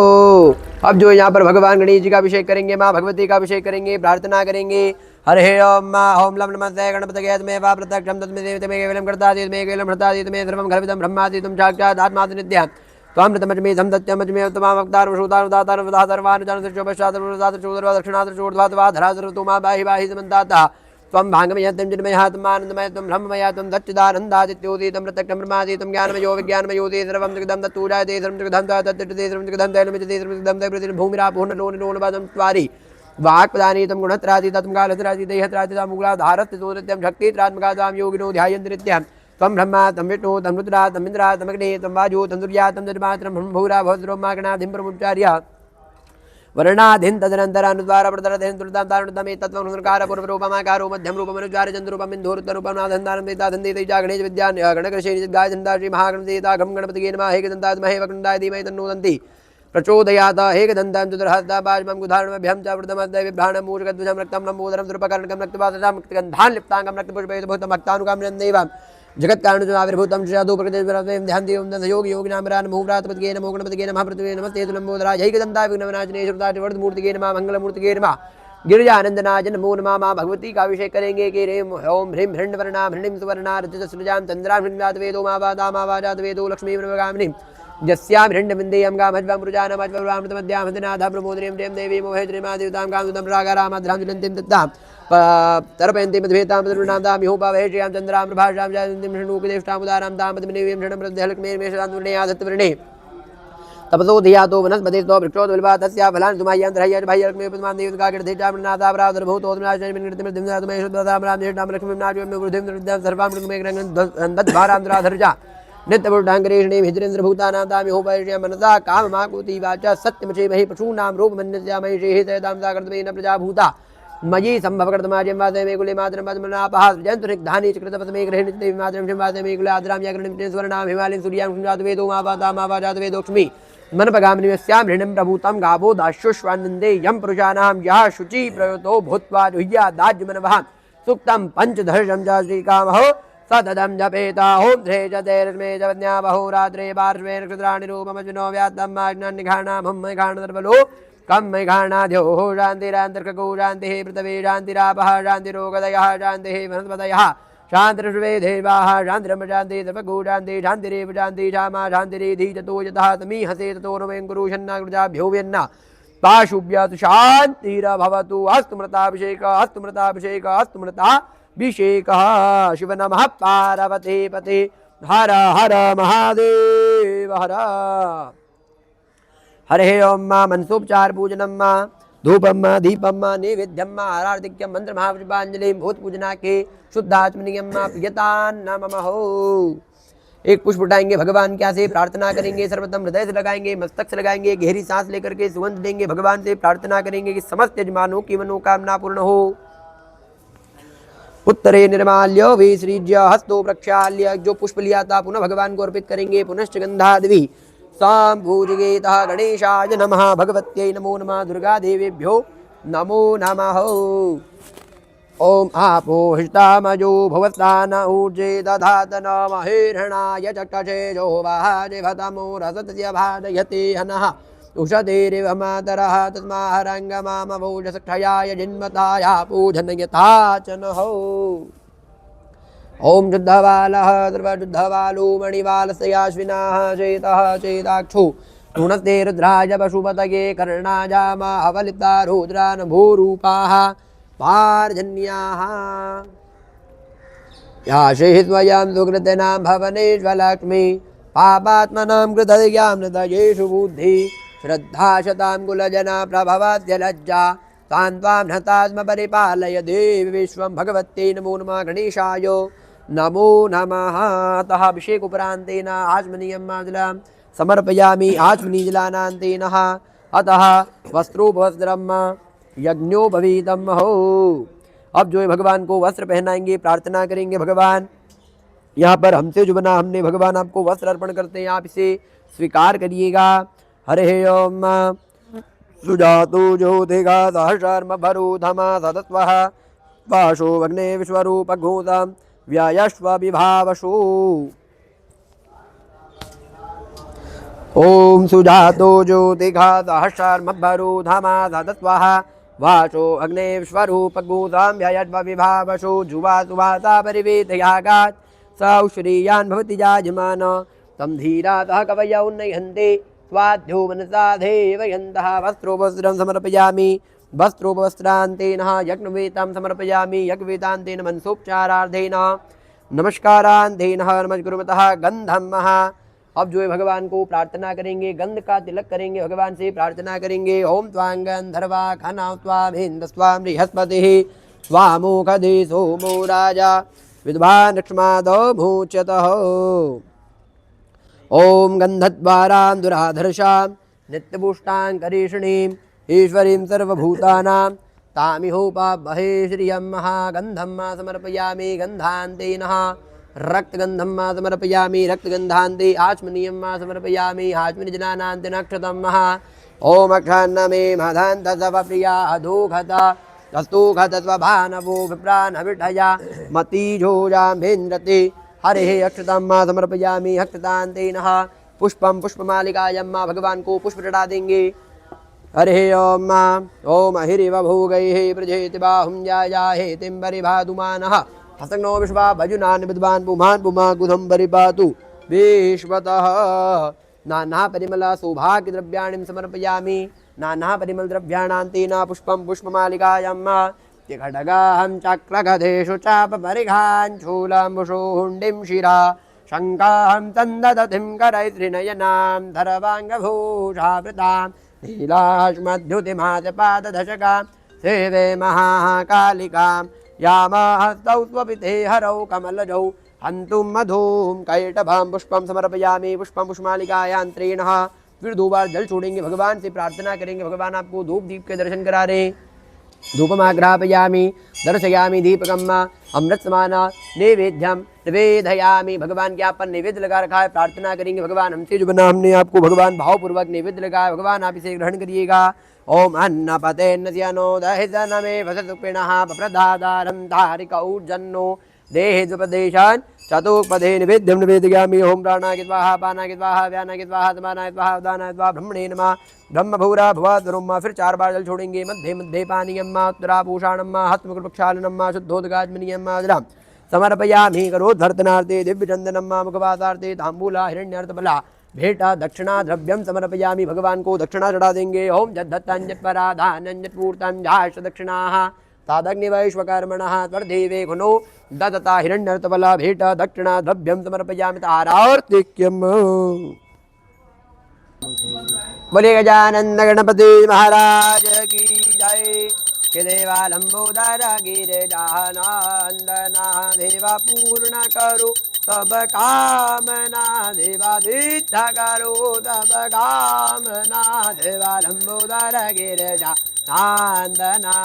अब जो यहाँ पर भगवान गणेश जी का अभिषेक करेंगे, माँ भगवती का अभिषेक करेंगे, प्रार्थना करेंगे। हरे ओम ओम लम नमस्ते गणपतये तस्मै वा प्रत्यक्षं तस्मै देवतमे केवलं कर्तादि तस्मै केवलं भर्तादि तस्मै सर्वं खल्विदं ब्रह्मादि त्वं साक्षात् आत्मादि नित्यं त्वामृतमजमे सत्यमजमे उत्तमावक्तारं श्रोतारं दातारं वदा सर्वानुजानसृजो पश्चात्तर्वदातर्चोदर्वा दक्षिणातर्चोर्ध्वात्वा धराधरतु मा बाहि समन्तातः त्वं भाङ्गमयत्यं चिन्मयः त्वं ब्रह्ममयः त्वं दच्चिदानन्दादित्योदितं प्रत्यक्षं ब्रह्मादितं ज्ञानमयो विज्ञानमयोदे सर्वं जगदं तत्तूजायते सर्वं जगदं तत्तटे सर्वं जगदं तैलमिजते सर्वं जगदं तैपृथिर्भूमिरापूर्णलोनिलोनपदं त्वारि वाक्पदानीतं गुणत्रादितं कालत्रादिदेहत्रादितं मुगलाधारस्थितोनित्यं शक्तित्रात्मकादां योगिनो ध्यायन्ति नित्यं त्वं ब्रह्मा त्वं विष्णु त्वं रुद्रा त्वं इन्द्रा त्वं अग्निः त्वं वायुः त्वं सूर्यः त्वं जलमात्रं ब्रह्मभूरा भवद्रोमागणाधिं प्रमुच्चार्य वर्णाधीन तदनन्तरानुद्वारा प्रदरधेन तुलतां तारुणतमे तत्त्वं संस्कार पूर्वरूपमाकारो मध्यम रूपमनुचार्य चन्द्रूपम् इन्दोरुत्तरूपं नादन्तारन्दिता दन्दिते च गणेश विद्या गणकृषे गायचन्दा श्री महागणदेता घं गणपतिये नमः हे गणदाय महे वक्रदाय धीमहि तन्नो दन्ति प्रचोदयात एकदन्तं चतुर्हस्तापाशमं गुधारणमभ्यं च वृतमद्दै विभ्राणं मूषकध्वजं रक्तं लम्बोदरं सुरपकर्णकं रक्तपात्रं रक्तगन्धान् लिप्ताङ्गं रक्तपुष्पयुतभूतं भक्तानुकामनं देवं जगत्कारणुमाविर्भूतं श्रीयादु प्रकृतिं ध्यान देवं योग योगिनामरान् मुहूर्तात्पतिके नमो गणपतिके नमः पृथ्वी नमस्ते लम्बोदराय एकदन्ताय विघ्नविनाशिने श्रुतावर्धमूर्तिके नमः मंगलमूर्तिके नमः गिरिजानंदनाय नमो नमः। माँ भगवती का अभिषेक करेंगे कि रे ओम ह्रीं हिरण्यवर्णा हृण्यं सुवर्णा रजतस्नुजां चंद्रां हृण्यवात वेदो मावादामावाजात वेदो लक्ष्मी ब्रह्मगामिनीं यस्यां हिरण्यविन्देयं गामज्वां मृजानमज्वामृतमद्यां हृदनाथा प्रमोदनीं दें देवी मोहेत्रिमा देवतां गामदुतं रागारामाद्रां ज्वलन्तीं दत्तां तर्पयन्तीं मध्वेतां तरुणां युहोपावहेश्यां चन्द्रां प्रभाषां जयन्तीं षण्मुखदेष्टां उदारां तामदमिनीं षण्प्रद्यलक्ष्मीर्मेषदान्वर्णेयाधत्तवर्णे तपसो धियातो वनस्पतिस्तो वृक्षोद्विल्वा तस्या फलानि सुमायन्त्रहय्य भयलक्ष्मी उपस्मान् देवताकर्धेजामृनाथाभ्रादुर्भूतोदनाशयमिन्द्रतिमिर्दिम्नाथमेषुद्धाम्राम्येष्टामलक्ष्मीं सर्वामृतमेघ्रन्दद्वारान्ध्राधर्जा नित्यपुरुषाङ्गरेषिणी भिद्रेन्द्रभूतानां मनसा काममाकुति वाचा सत्यमचेमहि पशूनां रूपमन्यस्यामहिषेः सयतां साकर्तमेन प्रजाभूता मयि सम्भवकृतमाज्यं वासय मे कुले मातरं पद्मनाभः जयन्तुरिग्धानि चकृतपद्मे गृहिणी मातरं शिं वासय मे कुले आद्रां यागृणीं स्वर्णां हिमालयं सूर्यां जातवेदो मावाजातवेदोक्ष्मी मनपगामिनिस्यां ऋणं प्रभूतं गावो दास्योश्वानन्दे यं पुरुषाणां यः शुचि प्रयुतो भूत्वा जुह्यादाज्यमनवः सुक्तं पञ्चदर्शं च श्रीकामहो सततं जपेता ॐ ध्रे च तेरस्मे च वज्ञावहो रात्रे पार्श्वे नक्षत्राणि रूपमज्नो व्यात्तं माज्ञान्निघाणां हम घाणदर्बलो कम मैघाणाद्योः शान्तिरान्तर्कको शान्तिः पृथ्वी शान्तिरापः शान्तिरोगदयः शान्तिः वनस्पतयः शान्तिर्विश्वे देवाः शान्तिरं शान्तिः सर्वगो शान्तिः शान्तिरेव शान्तिः क्षमा शान्तिरेधि ततो यतः तमीहसे ततो नमें गुरुशन्नाकृजाभ्यो व्यन्न पाशुभ्यस्तु शान्तिरभवतु अस्तु मृताभिषेकः अस्तु मृताभिषेकः अस्तु मृताभिषेकः शिव नमः पार्वती पते हर हर महादेव हर हरे ओम माँ मनसोपचार पूजनम माँ धूपम माँ दीपम माँ नैवेद्यम माँ आराधिक्यम मंत्र महापुष्पांजलि भूत पूजना के शुद्धात्मनियम माँ प्रियता नमः हो। एक पुष्प उठाएंगे, भगवान क्या से प्रार्थना करेंगे, सर्वप्रथम हृदय से लगाएंगे, मस्तक से लगाएंगे, गहरी सांस लेकर के सुगंध देंगे, भगवान से प्रार्थना करेंगे कि समस्त यजमानों की मनोकामना पूर्ण हो। उत्तरे निर्माल्य विसृज्य हस्तो प्रक्षाल्य जो पुष्प लिया था पुनः भगवान को अर्पित करेंगे। पुनश्च गंधाद्वि साम्भूजिगेतः गणेशाय नमः भगवत्यै नमो नमः दुर्गा देवीभ्यो नमो नमः। ओम आपो हिष्टामजो भवत्तान ऊर्जे दधात नमः हिरणाय चक्षसे जो वाजिभतमो रसतस्य भादयते हनः उषधेरिव मातरः तस्माहरङ्गमामवोजसक्षयाय जिन्मताया पूजनयथा च नः। ओम शुद्धवालः सर्वशुद्धवालो मणिवालस्याश्विनाः चेतः चेताक्षो ऋणस्ते रुद्राय पशुपतये कर्णाजामाहवलिप्ता रुद्रानभूरूपाः पार्जन्याः याशेः स्वयं सुकृतिनां भवनेष्वलक्ष्मी पापात्मनां कृतदयां हृदयेषु बुद्धि श्रद्धा शतां कुलजना प्रभवत्य लज्जा तान्त्वां हतात्म परिपालय देवी विश्वं भगवत्यै नमो नमः गणेशाय नमो नमः। अतः अभिषेक उपरान्तेन आचमनीयं माजलां समर्पयामि आचमनीजलानान्तेन अतः वस्त्रोपवस्त्रं यज्ञोपवीतं हो। अब जो है भगवान को वस्त्र पहनाएंगे, प्रार्थना करेंगे। भगवान यहाँ पर हमसे जो बना हमने भगवान आपको वस्त्र अर्पण करते हैं, आप इसे स्वीकार करिएगा। हरे ओम सुजातो ज्योतिगा सहस्रम भरूधमा सदस्वः वाशो अग्ने विश्वरूपघूतं व्यायश्व विभावशो। ओम सुजातो ज्योतिगा सहस्रम भरूधमा सदस्वः वाशो अग्ने विश्वरूपघूतं व्यायश्व विभावशो। जुवा सुवासा परिवेदयागात् सौ श्रेयान् भवति जायमान तं धीरातः कवयौ उन्नयन्ते स्वाध्यो मनसा देवयन्तः। वस्त्रोपवस्त्रं समर्पयामि वस्त्रोपवस्त्रान्तेन यज्ञवेतां समर्पयामि यज्ञवेतान्तेन मनसोपचारार्धेन नमस्कारान्तेन नमस्कुर्मतः गन्धं महा। अब जो है भगवान को प्रार्थना करेंगे, गंध का तिलक करेंगे, भगवान से प्रार्थना करेंगे। ओम त्वां गन्धर्वा खनां त्वामेन्द्र स्वां बृहस्पतिः स्वामोखदे सोमो राजा विद्वान् लक्ष्मादो भूच्यतः। ओम गन्धद्वारां दुराधर्षां नित्यपुष्टां करीषिणीं ईश्वरीं सर्वभूतानां तामिहोपामहे श्रियं महागन्धं समर्पयामि गन्धान्तेन रक्तगन्धं मा समर्पयामि रक्तगन्धान्ते आचमनीयं मा समर्पयामि आचमनीजनानान्ते नक्षतं महा ॐ अक्षान्नमे मधान्तसवप्रिया अधोघत तस्तुघतस्वभानवो विप्रानविठया मतिजोजाम्भेन्द्रते हरे अक्षतां मा समर्पयामि अक्षतान्ते नः पुष्पं पुष्पमालिकायां मा भगवान को पुष्प चढ़ा देंगे। हरे ओम हिरिव भोगैः प्रजेति बाहुं जायाहे तिम्बरिभादुमानः हसग्नो विश्वा भजुनान् विद्वान् पुमान् पुमाकुधं परिपातु विश्वतः। नाना परिमल सौभाग्यद्रव्याणि समर्पयामि नाना परिमल द्रव्याणान्तेन पुष्पं पुष्पमालिकायां खड्गाहं चक्रगधेषु चापपरिघान् शूलम्बुषो हुण्डिं शिरा शङ्काहं तन्ददतिं करैत्रिनयनां धरवाङ्गभूषावृतां नीलाश्मद्युतिमाचपादधशकां सेवे महाकालिकां यामहस्तौ स्वपिते हरौ कमलजौ हन्तुं मधुं कैटभां पुष्पं समर्पयामि पुष्पं पुष्पमालिकायान्त्रेण फिर 2 बार जल छोड़ेंगे भगवान से प्रार्थना करेंगे भगवान आपको धूप दीप के दर्शन करा रहे। धूपमाग्रापयामि दर्शयामि दीपकम् अमृत समान नैवेद्यम निवेदयामि भगवान के आप पर नैवेद्य लगा रखा है प्रार्थना करेंगे भगवान हमसे जो बना हमने आपको भगवान भावपूर्वक नैवेद्य लगाया भगवान आप इसे ग्रहण करिएगा। ओम अन्नपते नस्यनो दहितनमे वसतुपिणः प्रदादारं धारिकौर्जन्नो देहेद्वपदेशान् चतुपदे निवेद्यं निवेदयामि। ओम प्राणाय स्वाहा पानाय स्वाहा व्यानाय स्वाहा समानाय स्वाहा उदानाय स्वाहा ब्रह्मणे नमः ब्रह्मभूरा भुवाद्वरुम्मा फिर 4 बार जल छोड़ेंगे। मध्य मध्य पानीयम्मा उत्तराभूषाणम्मा हस्तमुखप्रक्षालनम्मा शुद्धोदगाज्मनीयम्मा जलां समर्पयामि करोद्धर्तनार्थे दिव्यचन्दनम्मा मुखवासार्थे ताम्बूला हिरण्यर्थबला भेटा दक्षिणा द्रव्यम समर्पयामि भगवान को दक्षिणा चढ़ा देंगे। ओम जद्धत्तञ्जपराधानञ्जत्पूर्तं जाश्च दक्षिणाः तादग्निवैश्वकर्मणः त्वर्देवे गुणो दत्ता हिरण्यर्थबला भेटा दक्षिणा द्रव्यम समर्पयामि तारार्तिक्यम्। बोले गजानंद गणपति महाराज की जय। के देवा लंबोदर गिरिजानंदना देवा पूर्ण करो सब कामना देवा सिद्ध करो सब कामना देवा लंबोदर गिरिजानंदना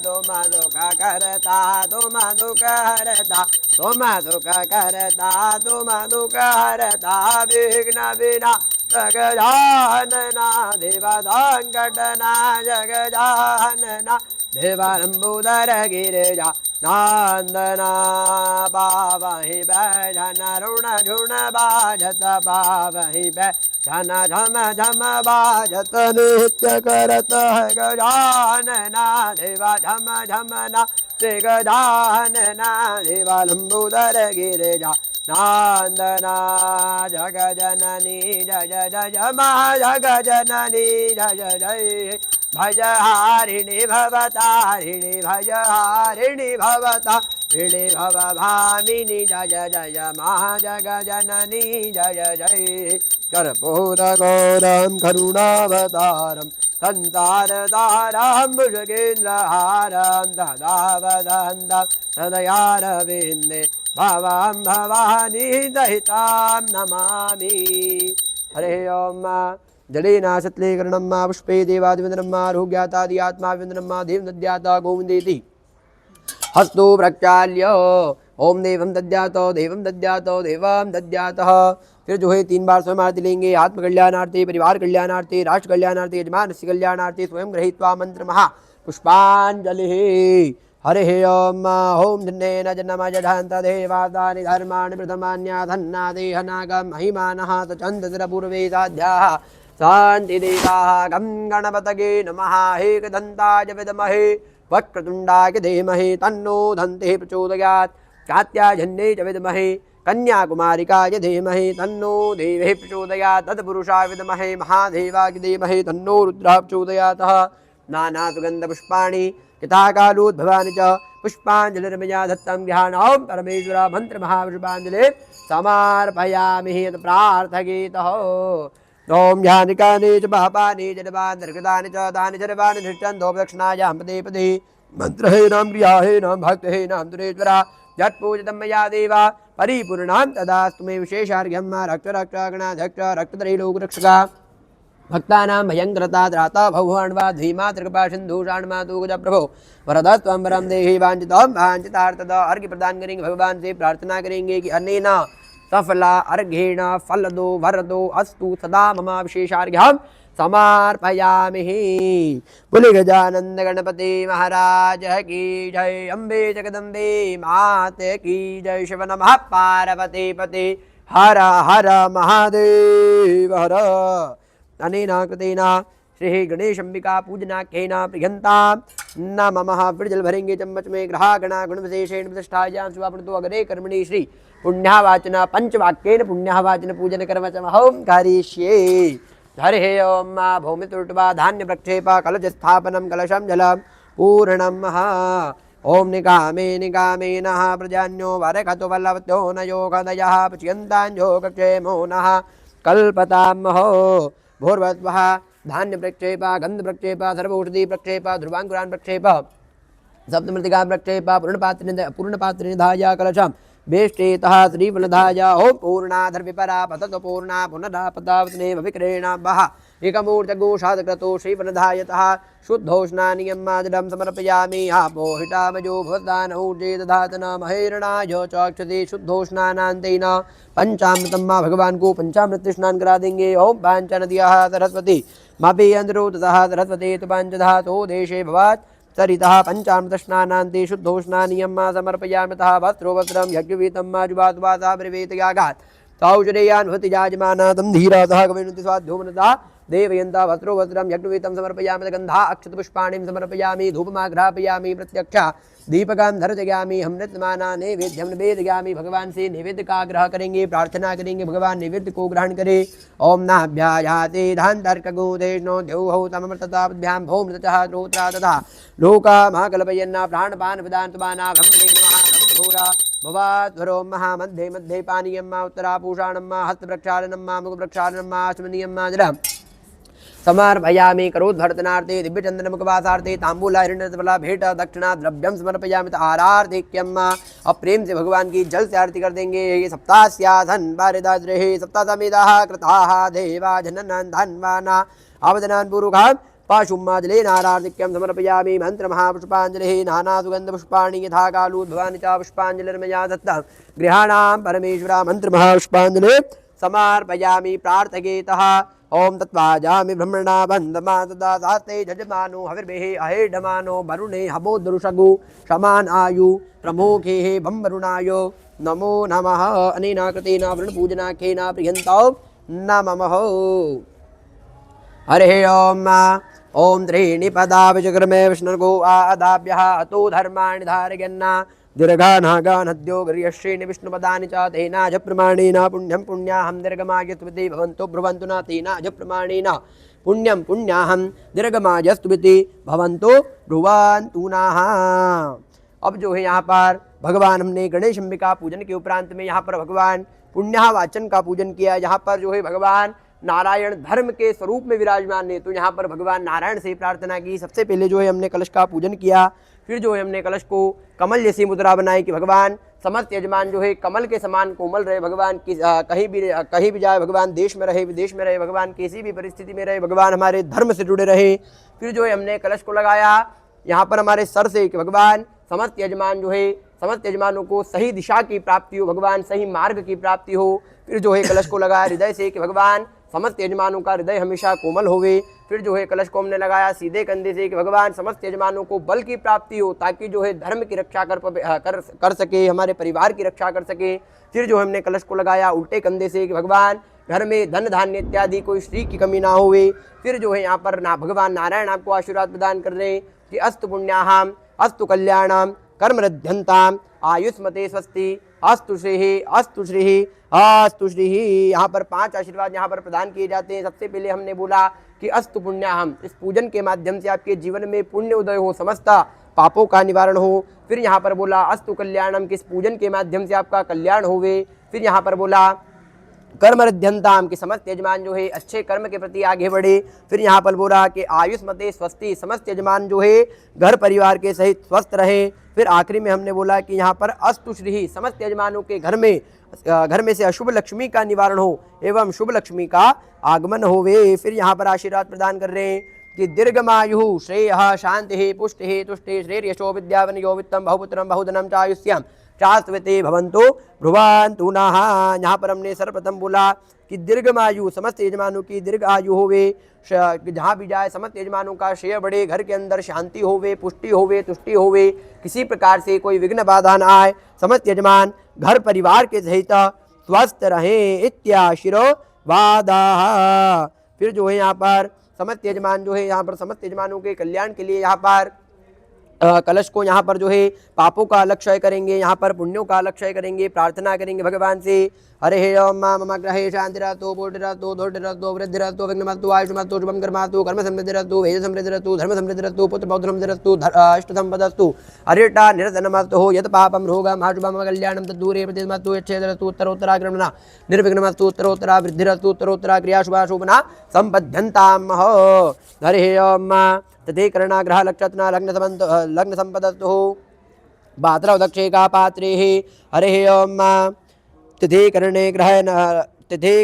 तुम दुख करता तुम दुख हरता तुम दुख करता तुम दुख हरता विघ्न विना जगजानना देवा संकटना जगजानना देवा लंबोदर गिरिजा नंदना पावहि भजन ऋण झुण बाजत पावहि भजन झम झम बाजत नित्य करत गजानना देवा झम झमना गजानना देवा लंबोदर गिरिजा नंदना जग जननी जय जय मा जग जननी जय जय भज हारिणी भवतारिणी भज हारिणी भवतारिणी भव भामिनी जय जय मा जग जननी जय जय कर्पूर गौरं करुणावतारं संसारतारं भुजगेन्द्रहारं ददा वदन्तं हृदयारविन्दे भवां भवानी दहितां नमामि। हरे ओम जलेन सत्लीकरणं मा पुष्पे देवादिवन्दनं मा रोग्यातादि आत्माविन्दनं मा देवदद्याता गोविन्देति हस्तो प्रक्षाल्य ओम देवं दद्यातो देवं दद्यातो देवं दद्यातः। फिर जो है 3 बार स्वयं आरती लेंगे। आत्म कल्याणार्थे परिवार कल्याणार्थे राष्ट्र कल्याणार्थे यजमानस्य कल्याणार्थे स्वयं गृहीत्वा मंत्र महा पुष्पांजलि। हरे ओम ओम धन्येन जन्मजधान्त देवादानि धर्माणि प्रथमान्या देहनागं महिमानः तचन्दतिरपूर्वे साध्याः शान्ति देवाः गं गणपतये नमः। एकदन्ताय विद्महे वक्रतुण्डाय धीमहि तन्नो दन्तिः प्रचोदयात् कात्यायन्यै च विद्महे कन्याकुमारिकाय धीमहि तन्नो देवी प्रचोदयात् तत्पुरुषाय विद्महे महादेवाय धीमहि तन्नो रुद्रः प्रचोदयात्। नाना सुगन्धपुष्पाणि यथाकालोद्भवानि च पुष्पाञ्जलिर्मया दत्तं ध्यानं परमेश्वर मंत्र महापुष्पाञ्जलिं समर्पयामि यत् प्रार्थयेतः। ओम ध्यानिकानि च पापानि जलवान् निर्गतानि च तानि सर्वाणि धृष्टन्तो प्रदक्षिणायां पदे पदे मन्त्रहेनां क्रियाहेनां भक्तेनां दुरेश्वरा यत्पूजितं मया देवा परिपूर्णां तदास्तु मे विशेषार्घ्यं रक्त रक्त गणाध्यक्ष रक्तत्रैलोकरक्षका भक्तानां भयंकरता त्राता भगवान्वा धीमातृकृपा सिंधु शाण्मातु गज प्रभो वरदा त्वं वरं देहि वांछितं वांछितार्थद अर्घ्य प्रदान करेंगे भगवान से प्रार्थना करेंगे कि अनेन सफला अर्घेण फलदो वरदो अस्तु सदा मम विशेषार्घ्यं समर्पयामि। बोले गजानंद गणपति महाराज की जय। अम्बे जगदम्बे मात की जय। शिव नमः पार्वती पते हर हर महादेव हर। अनेना कृतेना श्री गणेश अंबिका पूजना केना प्रियंता न ममः। फिर जल भरेंगे चम्मच में ग्रहा गणा गुण विशेषेण प्रतिष्ठायां शुभापन तो अग्रे कर्मणि श्री पुण्यावाचन पंचवाक्येन पुण्यावाचन पूजन कर्म च अहं करिष्ये। हरे ओम मा भूमि तुर्टवा धान्य प्रक्षेप कलश स्थापनम कलशम जलम पूर्णम ओम निकामे निकामे नः प्रजान्यो वरखतो वल्लवत्यो न योगदयः पच्यन्तान्यो कक्षेमो नः कल्पतामहो भूर्भुवः धान्य प्रक्षेप गंध प्रक्षेप सर्वौषधि प्रक्षेप ध्रुवांकुरान प्रक्षेप सप्तमृतिका प्रक्षेप पूर्णपात्र निधाय कलशम बेष्टेतः श्रीफलधाय ओम पूर्णाधर विपरा पततो पूर्णा पुनरा पतावत्ने विक्रेण वः एकमूर्तगोषादक्रतो श्रीफलधायतः शुद्धोष्णानियमाजलं समर्पयामि। आपोहिटामयो भवदानौर्जे दधातन महेरणाय चक्षते शुद्धोष्णानान्तेन पंचामृतम माँ भगवान को पंचामृत स्नान करा देंगे। ओम पांचनद्यः सरस्वती मापे अंदरो ततः सरस्वती तु पंचधातो देशे भवात् सरितः पंचामृत स्नानान्ते शुद्धोष्णानियम समर्पयामतः वस्त्रो वस्त्रं यज्ञवीतं मा जुवात्वासा ब्रवीत यागात् सौचरेयान्भवति जाजमाना तं धीरातः कविनुति स्वाध्योमनता देवयन्ता वस्त्रो वस्त्रं यज्ञवीतं समर्पयामि गन्धा अक्षतपुष्पाणिं समर्पयामि धूपमाघ्रापयामि प्रत्यक्षा दीपकां धर्तयामि अमृतमाना नैवेद्यं निवेदयामि। भगवान से निवेद्य का आग्रह करेंगे प्रार्थना करेंगे भगवान निवेद्य को ग्रहण करे। ओम नाभ्यायाते धान्तर्कगोदेशनो द्यौः तममृतताभ्यां भौमृतः श्रोत्रा तथा लोका महाकल्पयन्ना प्राणपान विदान्तमाना ब्रह्मणे नमः ब्रह्मघोरा भवाध्वरो महा मध्ये मध्ये पानीयं मा उत्तरा पूषाणं मा हस्तप्रक्षालनं मा मुखप्रक्षालनं मा आचमनीयं मा जलम् समर्पयामि। करोद्भर्तनार्थे दिव्यचंदनमुखवासार्थे तांबूला हिरण्यफला भेंट दक्षिणा द्रव्यम समर्पयामि। आरार्धिक्यम अब प्रेम से भगवान की जल से आरती कर देंगे। ये सप्तास्याधन बारिदाद्रेहि सप्तासमेदाः कृताः देवा जननन धन्वाना आवदनान् पूर्वकान् पाशुमाजले नारार्धिक्यम समर्पयामि। मंत्र महापुष्पांजलि नाना सुगंध पुष्पाणि यथा कालोद्भवानि च पुष्पांजलिर्मया दत्ता गृहाणां परमेश्वरा मंत्र महापुष्पांजलि समर्पयामि। प्रार्थयेतः ओम तत्वाजामि ब्रह्मणा बंधमा तदा साते जजमानो हविर्भेः अहेडमानो वरुणे हवोदरुषगु समान आयु प्रमोखे बंवरुणाय नमो नमः। अनेना कृतेना वृणपूजनाख्येन प्रियन्तो नमः। हरे ओम ओम त्रीणि पदा विचक्रमे विष्णुर्गो आदाभ्यः अतो धर्माणि धारयन्ना दीर्घानागानद्यो गर्यश्रेणि विष्णुपदानि च तेनाज प्रमाणेन पुण्यं पुण्याहं दीर्घमायस्तुति भवन्तु ब्रुवन्तु न तेनाज प्रमाणेन पुण्यं पुण्याहं दीर्घमायस्तुति भवन्तु ब्रुवन्तु नः। अब जो है यहाँ पर भगवान हमने गणेश अंबिका पूजन के उपरांत में यहाँ पर भगवान पुण्यावाचन का पूजन किया। यहाँ पर जो है भगवान नारायण धर्म के स्वरूप में विराजमान है, तो यहाँ पर भगवान नारायण से प्रार्थना की। सबसे पहले जो है हमने कलश का पूजन किया, फिर जो है हमने कलश को कमल जैसी मुद्रा बनाई कि भगवान समस्त यजमान जो है कमल के समान कोमल रहे। भगवान की कहीं भी जाए, भगवान देश में रहे विदेश में रहे, भगवान किसी भी परिस्थिति में रहे, भगवान हमारे धर्म से जुड़े रहे। फिर जो है हमने कलश को लगाया यहाँ पर हमारे सर से कि भगवान समस्त यजमान जो है समस्त यजमानों को सही दिशा की प्राप्ति हो, भगवान सही मार्ग की प्राप्ति हो। फिर जो है कलश को लगाया हृदय से कि भगवान समस्त यजमानों का हृदय हमेशा कोमल होवे। फिर जो है कलश को हमने लगाया सीधे कंधे से कि भगवान समस्त यजमानों को बल की प्राप्ति हो, ताकि जो है धर्म की रक्षा कर सके, हमारे परिवार की रक्षा कर सके। फिर जो हमने कलश को लगाया उल्टे कंधे से कि भगवान घर में धन धान्य इत्यादि कोई श्री की कमी ना होवे। फिर जो है यहाँ पर भगवान नारायण आपको आशीर्वाद प्रदान कर रहे हैं कि अस्तु पुण्याहम अस्तु कल्याणम कर्मरध्यंताम आयुष्मते स्वस्ति अस्तु श्री अस्तु श्री अस्तु श्री। यहाँ पर 5 आशीर्वाद यहाँ पर प्रदान किए जाते हैं। सबसे पहले हमने बोला कि अस्तु पुण्याहम, इस पूजन के माध्यम से आपके जीवन में पुण्य उदय हो, समस्त पापों का निवारण हो। फिर यहाँ पर बोला अस्तु कल्याणम, किस पूजन के माध्यम से आपका कल्याण होवे। फिर यहाँ पर बोला कर्म रिद्ध्यन्ताम की समस्त यजमान जो है अच्छे कर्म के प्रति आगे बढ़े। फिर यहाँ पर बोला कि आयुष्मते स्वस्ति, समस्त यजमान जो है घर परिवार के सहित स्वस्थ रहे। फिर आखिरी में हमने बोला कि यहाँ पर अस्तु श्री, समस्त यजमानों के घर में से अशुभ लक्ष्मी का निवारण हो एवं शुभ लक्ष्मी का आगमन होवे। फिर यहाँ पर आशीर्वाद प्रदान कर रहे हैं कि दीर्घमायु श्रेय शांति पुष्टि तुष्टि श्रेयशो विद्यावन यो वित्तम बहुपुत्रम बहुधनम चायुष्यम चास्वते भवंतो भ्रुवन्तु नः। यहाँ पर हमने सर्वप्रथम बोला कि दीर्घमायु, समस्त यजमानों की दीर्घ आयु होवे, जहाँ भी जाए समस्त यजमानों का श्रेय बढ़े, घर के अंदर शांति होवे, पुष्टि होवे, तुष्टि होवे, किसी प्रकार से कोई विघ्न बाधा न आए, समस्त यजमान घर परिवार के सहित स्वस्थ रहें इत्याशीर्वादाः। फिर जो है यहाँ पर समस्त यजमान जो है यहाँ पर समस्त यजमानों के कल्याण के लिए यहाँ पर कलश को यहाँ पर जो है पापों का अलग क्षय करेंगे, यहाँ पर पुण्यों का अलग क्षय करेंगे, प्रार्थना करेंगे भगवान से। हरे हे ओम मम ग्रहे शांतिरतो बोधिरतो धोधिरतो वृद्धिरतो विघ्नमतो आयुष्मतो शुभम कर्मातो कर्म समृद्धिरतो वेद समृद्धिरतो धर्म समृद्धिरतो पुत्र पौत्र समृद्धिरतो अष्ट संपदस्तु हरिटा निरतनमस्तु हो यत पापम रोगम अशुभम कल्याणम तद्दूरे प्रतिमस्तु यच्छेदरतु उत्तरोत्तरागमना निर्विघ्नमस्तु उत्तरोत्तरा वृद्धिरतु उत्तरोत्तरा क्रिया शुभा शोभना संपद्यन्ताम। हरे हे ओम तथे करणाग्रह लक्षतना लग्न संपदस्तु भाद्रव दक्षे का पात्रे। हरे हे ओम तिथे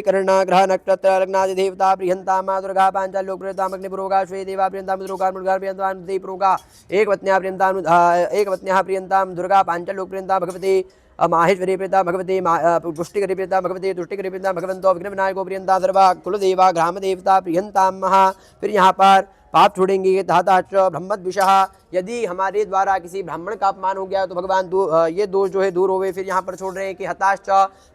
कर्णाग्रह नक्षत्र लग्नादि देवता प्रियंता माँ दुर्गा पांचाल लोक प्रियंता अग्निपुरोगा श्वे देवा प्रियंता मुद्रोगा मुद्गा प्रियंता देवपुरोगा एक पत्न्या प्रियंता दुर्गा पांचाल लोक प्रियंता भगवती माहेश्वरी प्रियंता भगवती पुष्टिकरी प्रियंता भगवती तुष्टिकरी प्रियंता भगवंतो विघ्न विनायको प्रियंता सर्वा कुलदेवा ग्राम देवता प्रियंता महा। फिर यहाँ पर पाप छोड़ेंगे तहताच ब्रह्मद्विषः, यदि हमारे द्वारा किसी ब्राह्मण का अपमान हो गया तो भगवान ये दोष जो है दूर होवे। फिर यहाँ पर छोड़ रहे हैं कि हताश्च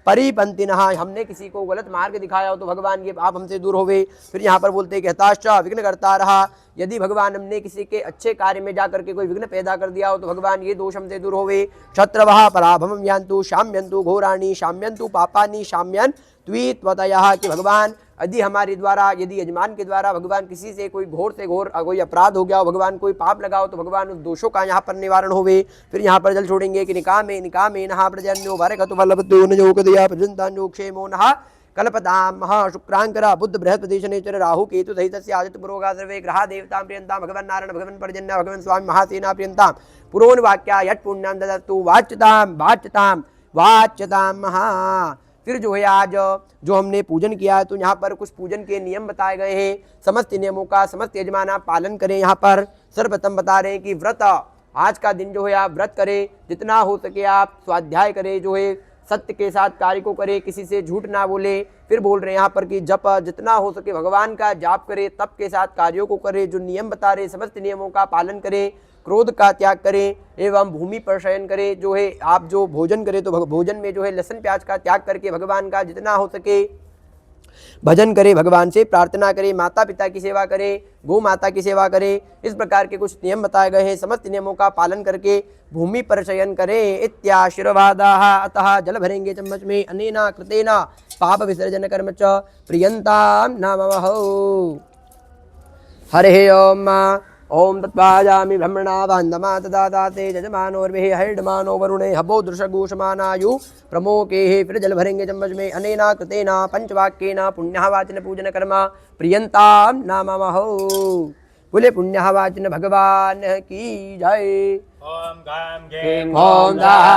परिपंथिनः, हमने किसी को गलत मार्ग दिखाया हो तो भगवान ये पाप हमसे दूर होवे। फिर यहाँ पर बोलते हैं कि हताश्च विघ्नकर्ता रहा, यदि भगवान हमने किसी के अच्छे कार्य में जाकर के कोई विघ्न पैदा कर दिया हो तो भगवान ये दोष हमसे दूर होवे। क्षत्रवः पराभवम यान्तु शाम्यन्तु घोराणि शाम्यन्तु पापानि शाम्यन त्वित्वतयः, कि भगवान यदि हमारे द्वारा यदि यजमान के द्वारा भगवान किसी से कोई घोर से घोर कोई अपराध हो गया हो, भगवान कोई पाप लगाओ तो भगवान उस दोषों का यहाँ पर निवारण होवे। फिर यहाँ पर जल छोड़ेंगे कि निकामे नहा प्रजन्यो भरकतु फलवतु नजोकदया प्रजन्तान्यो क्षेमो नहा कल्पताम महा शुक्रांकर बुद्ध बृहस्पति शनिचर राहु केतु सहित आदित्य पुरोगा सर्वे ग्रहा देवता प्रियंता भगवान नारायण भगवान पर्जन्य भगवान स्वामी महासेना प्रियंता पुरोन वाक्या यट पुण्यम ददतु वाच्यताम महा। फिर जो है आज जो हमने पूजन किया है तो यहाँ पर कुछ पूजन के नियम बताए गए हैं, समस्त नियमों का समस्त यजमान आप पालन करें। यहाँ पर सर्वप्रथम बता रहे हैं कि व्रत, आज का दिन जो है आप व्रत करें, जितना हो सके आप स्वाध्याय करें, जो है सत्य के साथ कार्य को करे, किसी से झूठ ना बोले। फिर बोल रहे हैं यहाँ पर कि जप, जितना हो सके भगवान का जाप करे, तप के साथ कार्यों को करे। जो नियम बता रहे समस्त नियमों का पालन करें, क्रोध का त्याग करें एवं भूमि पर शयन करें। जो है आप जो भोजन करें तो भोजन में जो है लहसुन प्याज का त्याग करके भगवान का जितना हो सके भजन करें, भगवान से प्रार्थना करें, माता पिता की सेवा करें, गौ माता की सेवा करें। इस प्रकार के कुछ नियम बताए गए हैं, समस्त नियमों का पालन करके भूमि पर शयन करें इत्याशीर्वादाः। अतः जल भरेंगे चम्मच में अनेना कृतेना पाप विसर्जन कर्म च प्रियंताम नमः। हरे ओम ओम तत्वाजामि ब्रह्मणा वन्दमा तदाते यजमानोर्भिः हरिडमानो वरुणे हबो दृशगूषमानायु प्रमोकेः। फिर जल भरेंगे चम्मच में अनेना कृतेना पंचवाक्येन पुण्यः वाचन पूजन कर्म प्रियंताम नमः। बोले पुण्यः वाचन भगवान की जय। ओम गाम गेम ओम दाः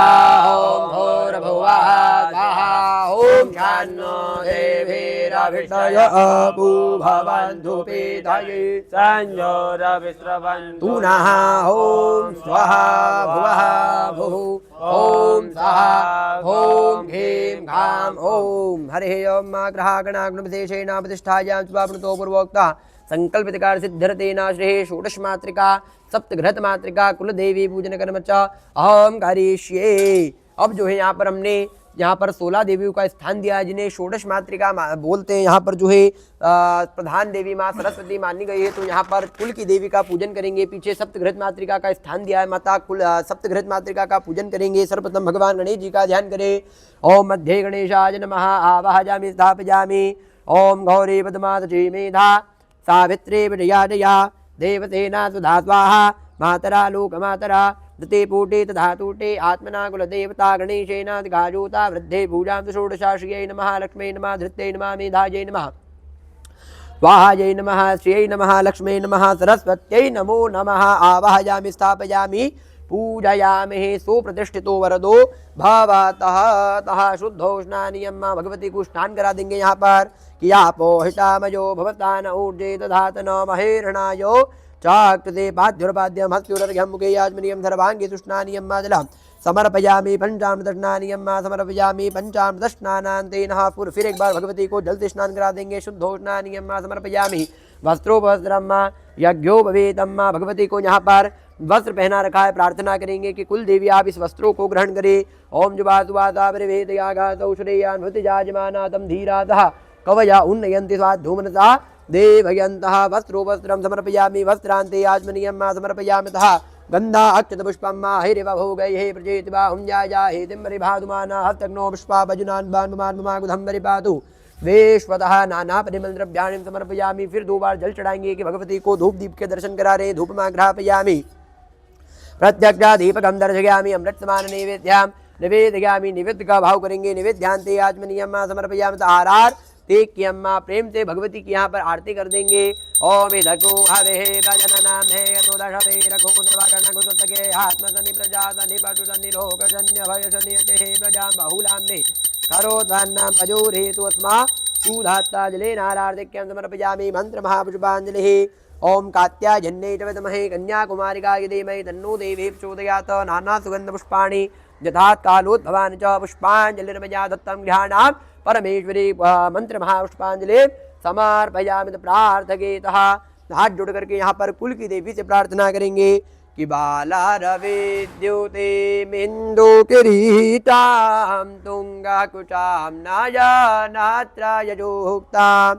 ओम भूर्भुवः स्वः ओम शान्नो देवीरभिषय अभू भवन्तु पीतये संयोरविस्रवन्तु नः ओम स्वः भुवः भुः ओम सः ओम ह्रीं घां ओम। हरे ओम ग्रहागणाग्निशेषेण प्रतिष्ठायां स्वाप्नुतो पूर्वोक्ता संकल्पितकार सिद्ध्यर्थेन श्रेः षोडश मात्रिका सप्तघृत मात्रिका कुल देवी पूजन कर्म च अहम करिष्ये। अब जो है यहाँ पर हमने यहाँ पर 16 देवियों का स्थान दिया है जिन्हें षोडश मात्रिका बोलते हैं। यहाँ पर जो है प्रधान देवी माँ सरस्वती मानी गई है, तो यहाँ पर कुल की देवी का पूजन करेंगे। पीछे सप्तघृत मात्रिका का स्थान दिया है, माता कुल सप्तघृत मात्रिका का पूजन करेंगे। सर्वप्रथम भगवान गणेश जी का ध्यान करें। ओम मध्य गणेशाय नमः आवाहयामि स्थापयामि। ओम गौरी पद्मादची मेधा सावित्री विजया जया देवसेना सुधा स्वाहा मातरा लोकमातरा दते पूटे तथा तूटे आत्मना कुलदेवता गणेशेन गाजोता वृद्धे पूजां षोडशाश्रियै नमः लक्ष्मै नमः धृत्यै नमः मेधायै नमः स्वाहायै नमः श्रियै नमः लक्ष्मै नमः सरस्वत्यै नमो नमः आवाहयामि स्थापयामि पूजयामि सुप्रतिष्ठितो वरदो भवतः तः शुद्धो स्नानियम भगवती को स्नान करा देंगे यहाँ पर किया पोहितामयो भवतान ऊर्जे दधात न महेरणायो चाकृते पाद्युर्पाद्यम हस्त्युर्घ्यम मुखे याजमनियम सर्वांगे सुस्नानियम माजलम समर्पयामि पंचामृतस्नानियम समर्पयामि पंचामृतस्नानान्तेन फिर एक बार भगवती को जल से स्नान करा देंगे शुद्धो स्नानियम समर्पयामि वस्त्रोपवस्त्रम यज्ञो भवेतम भगवती को यहाँ पर वस्त्र पहना रखा है प्रार्थना करेंगे कि कुल देवी आप इस वस्त्रों को ग्रहण करें ओम जुबातुवाता परिवेद यागातौ श्रेयान भृतिजाजमानातम धीरातः कवया उन्नयन्ति स्वाधूमनता देवयन्तः वस्त्रोपस्त्रं समर्पयामि वस्त्रान्ते आचमनीयं समर्पयामि तः गन्धा अक्षतपुष्पं हिरिव भोगैः प्रचेति वा हुञ्जायाहे तिम्बरिभाधुमाना हस्तग्नो पुष्पा भजुनान् बान्मान्मागुधम्बरि पातु वेश्वतः नाना परिमल द्रव्याणि समर्पयामि। फिर 2 बार जल चढ़ाएंगे कि भगवती को धूप दीप के दर्शन करा रहे धूपमा ग्रापयामि प्रत्यक्ष दीपकं दर्शयामि अमृत समान नैवेद्यां निवेदयामि निवेद्य का भाव करेंगे निवेद्यांते आचमनीयम समर्पयामि आहार तेक्यम प्रेम से भगवती की यहाँ पर आरती कर देंगे ओम इधको हवे भजन नाम है तो दशे रखो सर्वाकर्ण गुसुतके आत्मसनि प्रजासनि पशुसनि लोकजन्य भयसनि ते प्रजा बहुलां मे करोत्वन्नं भजोरेतु अस्मा सुधात्ता जले नारार्तिक्यं समर्पयामि मंत्र महापुष्पाञ्जलिः ओम कात्यायन्यै च विद्महे कन्याकुमारिकायै धीमहि तन्नो देवी प्रचोदयात् नाना सुगन्धपुष्पाणि यथात् कालोद्भवानि च पुष्पाञ्जलिर्मया दत्तं गृहाणां परमेश्वरी मंत्र महापुष्पाञ्जलि समर्पयामि प्रार्थयेतः। हाथ जोड़ करके यहाँ पर कुल की देवी से प्रार्थना करेंगे कि बाला रविद्युते मिन्दु किरीटां तुंगा कुचां नायनात्रयजोक्तां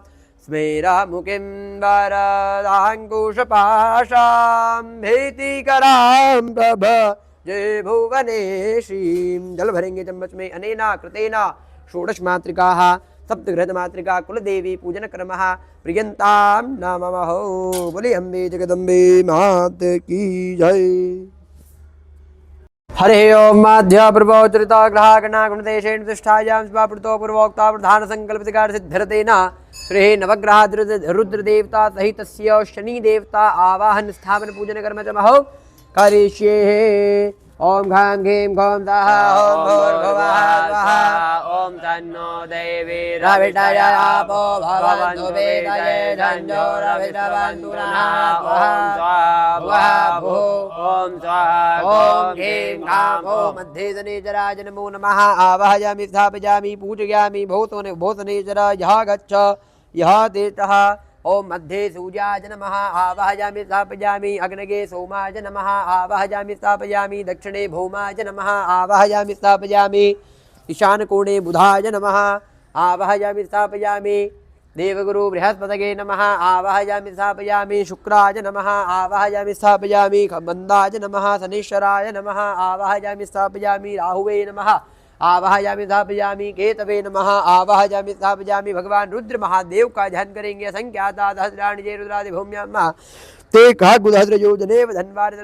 स्मेरा मुखिं वरदाङ्कुशपाशां भीतिकरां प्रभ जय भुवनेशीं। जल भरेंगे चम्मच में अनेना कृतेना षोडश मातृकाः सप्तघृत मातृका कुलदेवी पूजन क्रमः प्रियंतां नमः। बोले अम्बे जगदम्बे मात की जय। हरे ओम माध्य पूर्वोच्चरिता ग्रहागणा गुणदेशेन प्रतिष्ठायां स्वापूर्तो पूर्वोक्ता प्रधान संकल्प सिद्धिकार सिद्ध्यर्थेन श्री नवग्रह रुद्र देवता सहित शनि देवता आवाहन स्थापन पूजन कर्म च महो करिष्ये। ओम घां घीं घों स्वाहा ओम भूर्भुवः स्वः ओम तन्नो देवी रविर्दयापो भवन्तु वेदये झञ्झोरभिरवन्तु नः स्वाहा ओम स्वाहा ओम घीं घां ओम मध्ये शनिचराय नमो नमः। आवाहयामि स्थापयामि पूजयामि भूतनेचर यः गच्छ यः तिष्ठः। ओम मध्ये सूर्याय नमः आवाहयामि स्थापयामि अग्नगे सोमाय नमः आवाहयामि स्थापयामि दक्षिणे भौमाय नमः आवाहयामि स्थापयामि ईशान कोणे बुधाय नमः आवाहयामि स्थापयामि देवगुरु बृहस्पतये नमः आवाहयामि स्थापयामि शुक्राय नमः आवाहयामि स्थापयामि मंदाय नमः शनीश्वराय नमः आवाहयामि स्थापयामि राहुवे नमः आवाहयामि स्थापयामि केतवे नमः आवाहयामि स्थापयामि। भगवान रुद्र महादेव का ध्यान करेंगे असंख्याता सहस्राणि जय रुद्रादि भूम्यां ते कः गुदहस्र योजनेव धन्वार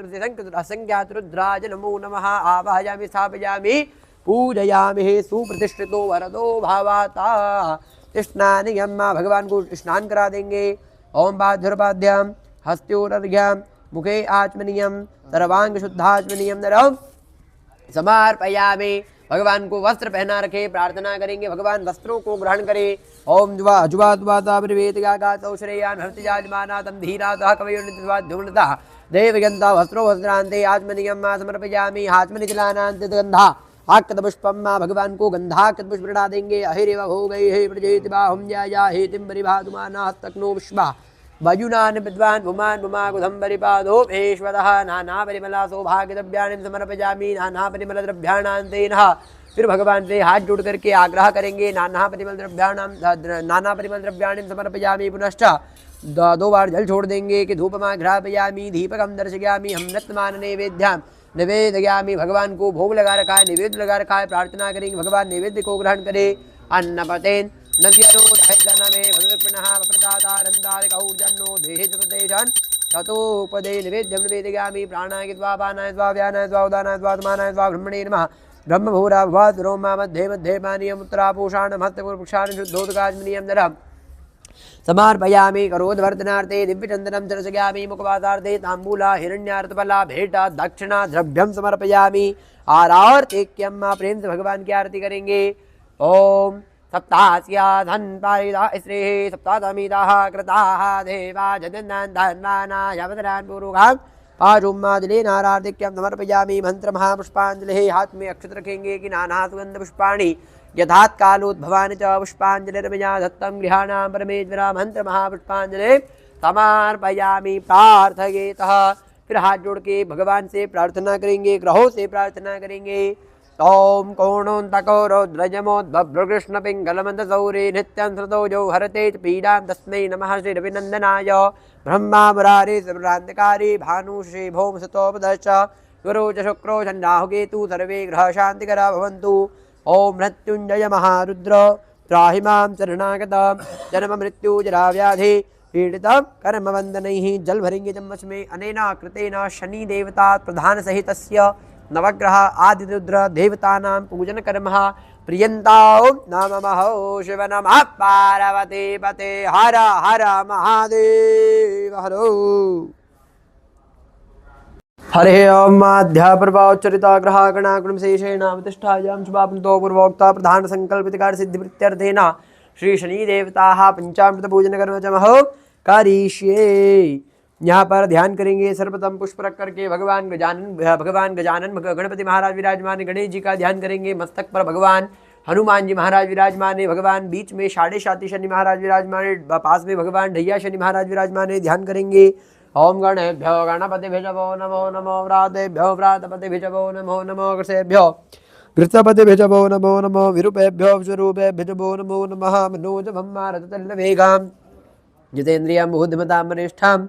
असंख्यात रुद्राज नमो नमः आवाहयामि स्थापयामि पूजयामि सुप्रतिष्ठितो वरदो भावाता। स्नानियम भगवान को स्नान करा देंगे ओम बाध्युर्पाद्यां हस्त्योरर्घ्यां मुखे आचमनीयम सर्वांग शुद्धाचमनीयम नरम समर्पयामि। भगवान को वस्त्र पहना रखे प्रार्थना करेंगे भगवान वस्त्रों को ग्रहण करे। ओम जुवाता परिवेदगातौ श्रेयान् भर्तिजाजमानातं धीरातः कवयोर्नित्वाद्युम्नता देवयन्ता वस्त्रो वस्त्रान्ते आचमनीयं समर्पयामि आचमनिजलानान्ते गन्धा आकृतपुष्पं भगवान को गंधाकृतपुष्प प्रदा देंगे। अहिरिव भोगैः प्रजेति बाहुं जायाहे तिम्बरिभाधुमाना हस्तग्नो विश्वा वजुनान् विद्वान् भुमान् भुमागुधम्बरिपादो भेश्वतः नाना परिमला सौभाग्यद्रव्याणि समर्पयामि नाना परिमल द्रव्याणान्तेन। फिर भगवान से हाथ जोड़ करके आग्रह करेंगे नाना परिमल द्रव्याणि समर्पयामि। पुनश्च 2 बार जल छोड़ देंगे कि धूपमा घ्रापयामि दीपकं दर्शयामि अमृतमान नैवेद्यां निवेदयामि। भगवान को भोग लगा रखा है निवेद्य लगा रखा है प्रार्थना करेंगे भगवान नैवेद्य को ग्रहण करे। अन्नपतेन नव्यरो धैर्यनमे भद्रपिणः प्रदातारन्दारिकौर्जन्नो देहितप्रदेशान् ततोपदे निवेद्यं निवेदयामि प्राणाय त्वा पानाय त्वा व्यानाय त्वा उदानाय त्वा समानाय त्वा ब्रह्मणे नमः ब्रह्मभूरा भवात् रोमा मध्ये मध्ये पानीयम् उत्तरापूषाण महत्वपुरुषाण शुद्धोदकाज्मनीयं नरम् समर्पयामि करोद्वर्धनार्थे दिव्यचन्दनं चर्चयामि मुखवासार्थे ताम्बूला हिरण्यार्थफला भेटा दक्षिणा द्रव्यं समर्पयामि आरार्तेक्यम प्रेम से भगवान की आरती करेंगे। ओम सप्तास्या धन पारिदा श्रेः सप्तादमिदाः कृताः देवा जगन्नाथ धन्वाना यावदरान् पुरुषां पाजुम्मादिले नारार्तिक्यं समर्पयामि मंत्र महापुष्पांजलि हाथ में अक्षत रखेंगे कि नाना सुगंध पुष्पाणि यथात् कालोद्भवानि च पुष्पांजलिर्मया दत्तं गृहाणां परमेश्वरा मंत्र महापुष्पांजलि समर्पयामि प्रार्थयेतः। फिर हाथ जोड़ के भगवान से प्रार्थना करेंगे, ग्रहों से प्रार्थना करेंगे। ओम कोणोन्तको रौद्रजमोद्भृष्ण पिंगलमंद सौरे नित्यं श्रुतो जो हरते पीडां तस्मै नमः श्री रविनंदनाय ब्रह्मा मुरारे सर्वान्तकारी भानु श्री भौम सतोपदश्च गुरु च शुक्रो चन्द्राहु केतु सर्वे ग्रह शांतिकरा भवन्तु। ओम मृत्युंजय महारुद्र त्राहि मां शरणागतं जन्म मृत्यु जरा व्याधि पीड़ितं कर्मवन्दनैः जल भरेंगे चम्मच में अनेना कृतेन शनि देवता प्रधान सहितस्य नवग्रह आदिरुद्र देवतानां पूजन कर्म प्रियन्तां नमः शिव नमः पार्वती पते हर हर महादेव हरो हरे ओम माध्यापर्वाच्चरिता ग्रहागणागुणशेषेण अवतिष्ठायां शुभापन्तो पूर्वोक्ता प्रधान संकल्पितकार सिद्धिवृत्त्यर्थेन श्री शनि देवता पंचामृत पूजन कर्म च महो करिष्ये। यहाँ पर ध्यान करेंगे सर्वप्रथम पुष्प रख करके भगवान गजानन गणपति महाराज विराजमान, गणेश जी का ध्यान करेंगे। मस्तक पर भगवान हनुमान जी महाराज विराजमान है, भगवान बीच में साढ़े साती शनि महाराज विराजमान है, पास में भगवान ढैया शनि महाराज विराजमान है। ध्यान करेंगे। ओम गणेभ्यो गणपतिभ्यो नमो नमो व्रातेभ्यो व्रातपतिभ्यो नमो नमो कृषेभ्यो घृतपतिभ्यो नमो नमो विरूपेभ्यो स्वरूपेभ्यो नमो नमः मनोजभम्मारतल्लवेगां जितेन्द्रियं बुद्धिमतां वरिष्ठां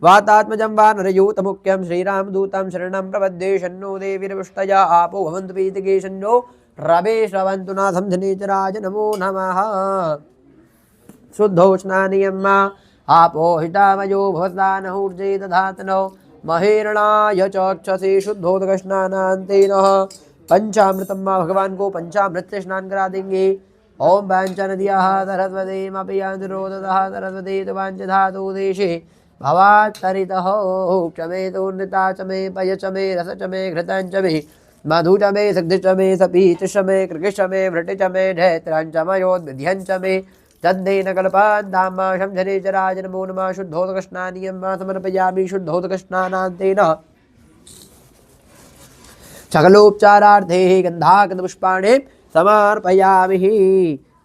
वातात्मजं वानरयूतमुख्यं श्रीरामदूतं शरणं प्रपद्ये। शन्नो देवीर्विष्टया आपो भवन्तु पीतिके शन्नो रवे श्रवन्तु नाथं धनेचराज नमो नमः। शुद्धोष्णानियं आपो हितामयो भवतानहूर्जे दधातनो महेरणाय चक्षसे शुद्धोदकस्नानान्तेन पंचामृतम भगवान को पंचामृत से स्नान करा देंगे। ओम पांचनद्याः सरस्वती मपयान्तिरोदतः सरस्वती तुवांच धातु देशे भवात्तरितः क्षमे तूर्णिता च मे पय च मे रस च मे घृतं च मे मधु च मे सग्धि च मे सपीच च मे कृगि च मे भृटि च मे धैत्रां च मयोद्विध्यं च मे तद्देन कल्पान्तां शंझनेचराज नमो नमः। शुद्धोदकस्नानीयं समर्पयामि शुद्धोदकस्नानान्तेन सकलोपचारार्थे गन्धाकन्दपुष्पाणि समर्पयामि।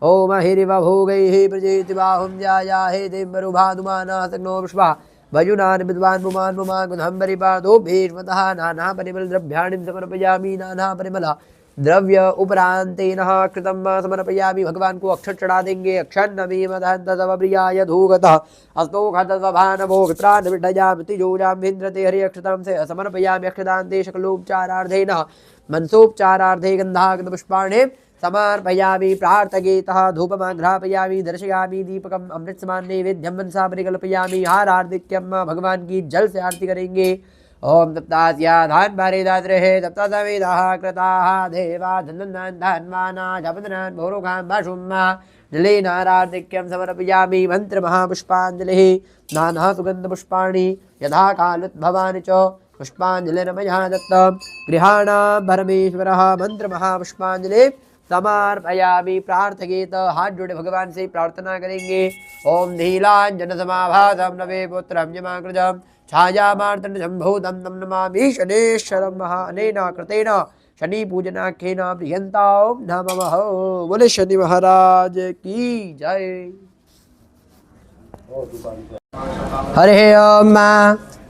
ओम हिरिव भोगैः प्रजेति बाहुं जायाहे देवरुभानुमाना सग्नो विश्वा वयुनान् विद्वान् पुमान् पुमान् गुधम्बरिपादो भीष्मतः नाना परिमलद्रव्याणि समर्पयामि। नाना परिमल द्रव्य उपरांतेन कृतं समर्पयामि। भगवान को अक्षर चढ़ा देंगे। अक्षर नवीमदहन्तप्रियाय धूगतः अस्तोखतभानवो विप्रान् विडयामि तिजोजाम्भिन्द्रते हरि अक्षतां से समर्पयामि। अक्षतान्ते शकलोपचारार्थेन मनसोपचारार्थे गन्धाकन्दपुष्पाणि समर्पयामि। प्रार्थयेतः धूपमाघ्रापयामि दर्शयामि दीपकम् अमृतसमान नैवेद्यं मनसा परिकल्पयामि। हारार्धिक्यं भगवान की जल से आरती करेंगे। ओम सप्तास्या धान पारिदात्रेः सप्तसवेदाः कृताः देवा धन्वाना जपदनान् भोरुखां भाषुम्मा जले नारार्धिक्यं समर्पयामि। मंत्र महापुष्पांजलिः नाना सुगन्धपुष्पाणि यथा कालोद्भवानि च पुष्पांजलिर्मया दत्तं गृहाणां परमेश्वरः मंत्र महापुष्पांजलि समर्पयामि। प्रार्थयेत हाथ जोड़े भगवान से प्रार्थना करेंगे। ओम नीलांजन समाभासं नवे पुत्रं यमाकृजं छायामार्तंड संभूतं तं नमामि शनेश्वरं अनेन कृतेन शनि पूजनाख्येन प्रियन्तां नमः। बोले शनि महाराज की जय। हरे ओम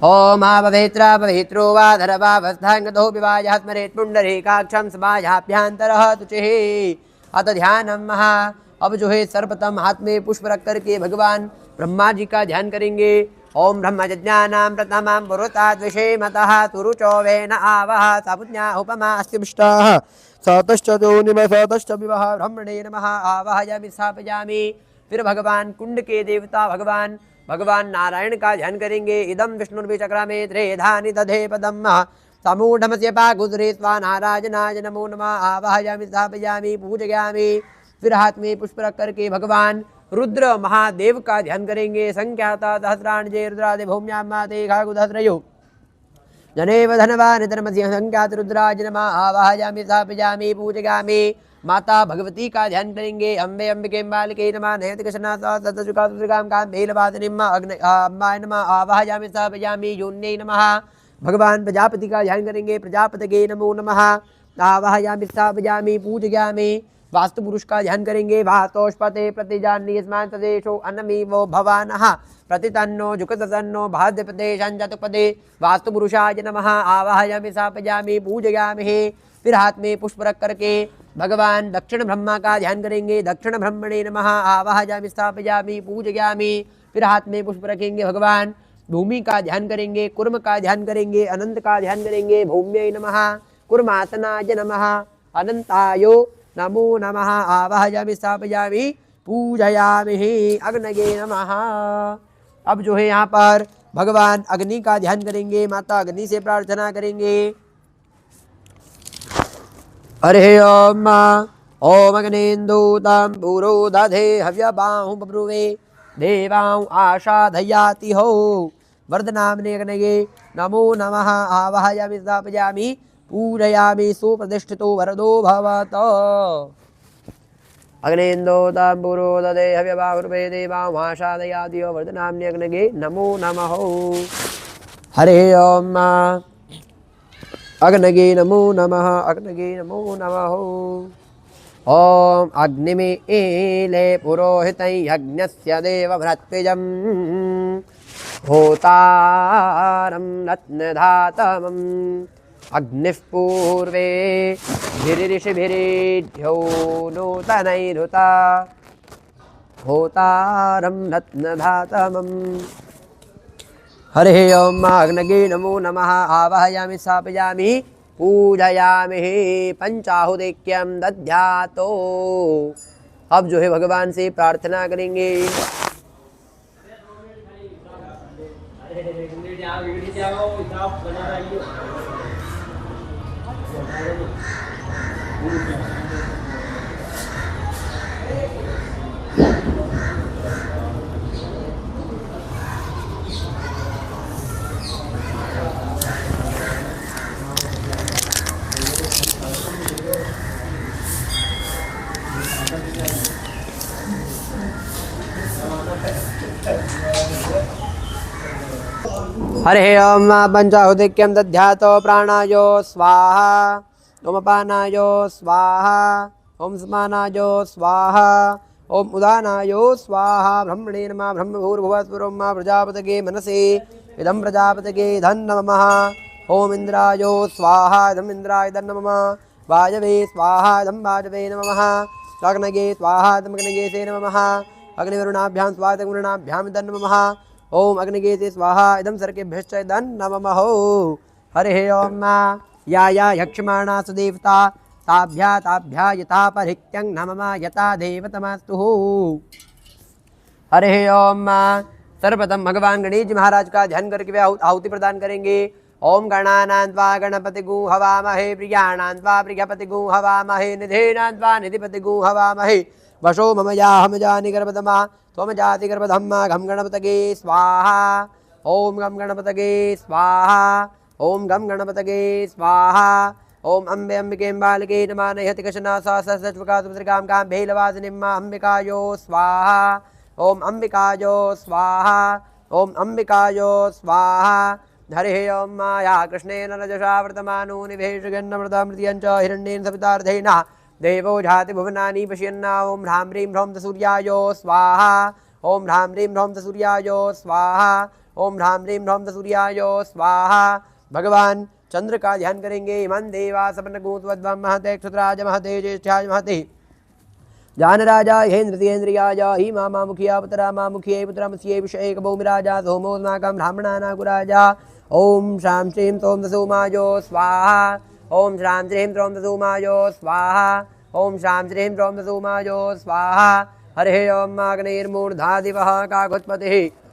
ओम पवित्र पवित्रो वा धरवावस्थांगतो विवाजः स्मरेत् पुण्डरीकाक्षं समायाभ्यन्तरः तुचिः। अत ध्यानम महा। अब जो है सर्वप्रथम हाथ में पुष्प रख करके भगवान ब्रह्मा जी का ध्यान करेंगे। ओम ब्रह्मज्ञानां प्रथमां पुरुषाद्विषेमतः तुरुचोवेन आवः सपुज्ञा उपमा अस्तिष्टाः सतश्च जोनिम सतश्च विवः ब्रह्मणे नमः आवाहयामि स्थापयामि। फिर भगवान कुंड के देवता भगवान भगवान नारायण का ध्यान करेंगे। इदम विष्णुर्विचक्रमे त्रेधानि दधे पदम समूढ़मस्य पाकुसुरे स्वानाराजनाय नमो नमः। आवाहयामि स्थापयामि पूजयामि। फिर हाथ में पुष्प रख करके भगवान रुद्र महादेव का ध्यान करेंगे। संख्याता सहस्राणजे रुद्रादि भूम्यां माते खागुदहस्रयो जनेव धनवान धर्मस्य संख्यात रुद्राज नमः। आवाहयामि स्थापयामि पूजयामि। माता भगवती का ध्यान करेंगे। अम्बे अंबिके बालिके नमः। नयतिकशना सतसुकाम काम भेलवासिनीम अम्बाय नमः। आवाहयामि स्थापयामि योन्यै नमः। भगवान प्रजापति का ध्यान करेंगे। प्रजापतये नमो नमः। आवाहयामि स्थापयामि पूजयामि। वास्तु पुरुष का ध्यान करेंगे। वास्तोष्पते प्रतिजान्य स्मान तदेशो अन्नमीवो भवानः प्रतितन्नो जुकतन्नो भाद्यपदे संजतपदे वास्तु पुरुषाय नमः। आवाहयामि स्थापयामि पूजयामि। फिर हाथ में पुष्प रख करके भगवान दक्षिण ब्रह्मा का ध्यान करेंगे। दक्षिण ब्रह्मणे नमः। आवाहयामि स्थापयामि पूजयामि। फिर हाथ में पुष्प रखेंगे। भगवान भूमि का ध्यान करेंगे। कुर्म का ध्यान करेंगे। अनंत का ध्यान करेंगे। भूम्यै नमः। कुर्मासनाय नमः। अनंतायो नमो नमः। आवाहयामि स्थापयामि पूजयामि। अग्नये नमः। अब जो है यहाँ पर भगवान अग्नि का ध्यान करेंगे। माता अग्नि से प्रार्थना करेंगे। हरे ओम ओम अग्नेन्दूतं पुरो दधे हव्यबाहु बब्रुवे देवां आशाधयाति हो वर्धनामने अग्नये नमो नमः। आवाहयामि स्थापयामि पूजयामि। सुप्रतिष्ठितो वरदो भवत। अग्नेन्दूतं पुरो दधे हव्यबाहु बब्रुवे देवां आशाधयाति हो वर्धनामने अग्नये नमो नमः। हरे ओम अग्नये नमो नमः। अग्नये नमो नमः। ओम अग्निमीले पुरोहितं यज्ञस्य देवभृत्विजं होतारं रत्नधातमं अग्निः पूर्वे भिरिषिभिरीढ्यो नूतनैरुता होतारं रत्नधातमम्। हरे ओम अग्नये नमो नमः। आवाहयामि स्थापयामि पूजयामि। पंचाहुदैक्यं दध्यातो। अब जो है भगवान से प्रार्थना करेंगे। हरे ओम पंचाहुदैक्यं दध्यातो प्राणायो स्वाहा ओम अपानायो स्वाहा ओम समानायो स्वाहा ओम उदानायो स्वाहा। ब्रह्मणे नमः। ब्रह्मभूर्भुवस्वरं मा प्रजापतये मनसे इदं प्रजापतये धन नमः। ओम इंद्रायो स्वाहा इदं इंद्राय धन नमः। वायवे स्वाहा इदं वायवे नमः। अग्नये स्वाहा इदं अग्नये से नमः। अग्निवरुणाभ्यां स्वाहा इदं वरुणाभ्यां धन नमः। ओम अग्निगे से स्वाहा इदं सर्केभ्यश्च इदं नमः। हरे ओम या यक्षमाणा सुदेवता ताभ्या यथा परित्यं नमः यथा देवतमस्तु। हरे ओम सर्वप्रथम भगवान गणेश जी महाराज का ध्यान करके वे आहुति प्रदान करेंगे। ओम गणानां त्वा गणपतिगुं हवामहे प्रियाणां त्वा प्रियपतिगुं हवामहे निधेनां त्वा निधिपतिगुं हवामहे वशो मम याहम जानि गर्भदमा त्वम जाति गर्भधम्मा घम गणपतये स्वाहा। ओम गम गणपतये स्वाहा। ओम गम गणपतये स्वाहा। ओम अम्बे अंबिके बालिके नमः। नयति कशना सहस्रकाम काम भेलवासिनीम अंबिकायो स्वाहा। ओम अंबिकायो स्वाहा। ओम अंबिकायो स्वाहा। हरे ओम या कृष्णेन रजसा वर्तमानो निवेशगन्नमृतामृत्यं च हिरण्येन सवितार्धेन देवो जाति भुवनानि पश्यन्ना। ओम ह्रां ह्रीं ह्रौं सूर्यायो स्वाहा। ओम ह्रां ह्रीं ह्रौं सूर्यायो स्वाहा। ओम ह्रां ह्रीं ह्रौं सूर्यायो स्वाहा। भगवान चंद्र का ध्यान करेंगे। इमं देवा सपन्नगोत्वद्वं महते क्षुद्राज महते ज्येष्ठाय महते जानराजा हेन्द्रियेन्द्रियाय हि मामा मुखिया पुत्रा मा मुखिये पुत्रमस्ये विषयेक भूमिराजा सोमोस्माकं ब्राह्मणानाकुराजा। ओम श्रां श्रीं तों दसोमायो स्वाहा। ओम श्रां श्रीं त्रों दसोमायो स्वाहा। ओम श्रां श्रीं त्रों दसोमायो स्वाहा। हरे ओम अग्निर्मूर्धा दिवः काकुत्पतिः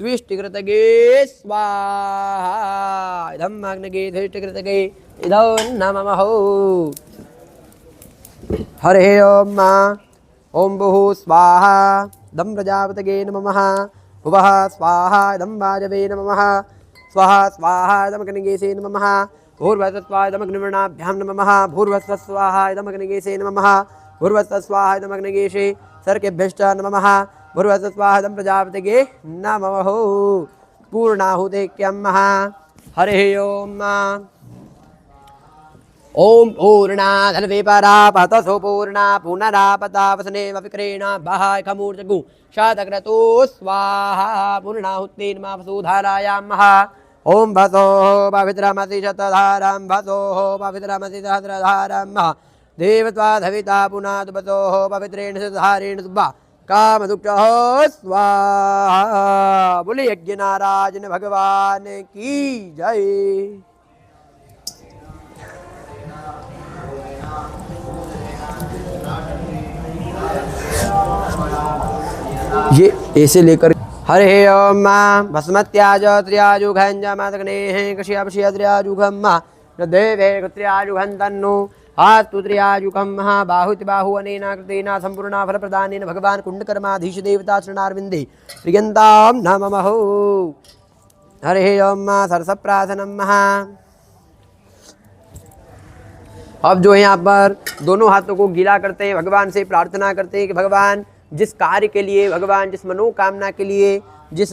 स्विष्टिकृतगे स्वाहा इदम् अग्नगे स्विष्टिकृतगे इदौ नमः हरे ओम ओम भुः स्वाहा दं प्रजापतये नमः भुवः स्वाहा दं वाजवे नमः स्वाहा स्वाहा इदमग्निगेशे नमः भूर्भुवः स्वाहा इदमग्निवर्णाभ्यां नमः भूर्भुवः स्वाहा इदमग्निगेशे नमः भूर्भुवः स्वाहा इदमग्निगेशे सर्केभ्यश्च नमः भूर्भुवः स्वाहा इदं प्रजापतये नमः पूर्णाहुतेक्यं हरे ओम ओम पूर्णाधनवे परापतसो पूर्णा पुनरापतावसने विक्रेण बाहाय खमूर्जगु शातक्रतो स्वाहा पूर्णाहुतेन मापसुधारायामः ओम भसो पवित्रमसि शतधारां भसो पवित्रमसि सहस्रधारां देवत्वा धविता पुनाद भसो पवित्रेण शतधारेण सुब्बा कामदुक्षः स्वाहा बोले यज्ञ नारायण भगवान की जय। ये ऐसे लेकर हरे ओम भस्मत्याज त्रियाजुघंजमग्नेः कश्यपश्यत्रियाजुघम् देवे त्रियाजुघं तन्नो आस्तु त्रियाजुघं बाहुति बाहु अनेन कृतेन सम्पूर्णा फलप्रदानेन भगवान कुंडकर्माधीश देवता चरणारविन्दे प्रियन्तां नमः हरे ओम सरसप्रासनम्। अब जो है यहाँ पर दोनों हाथों को गीला करते हैं, भगवान से प्रार्थना करते हैं कि भगवान जिस कार्य के लिए, भगवान जिस मनोकामना के लिए, जिस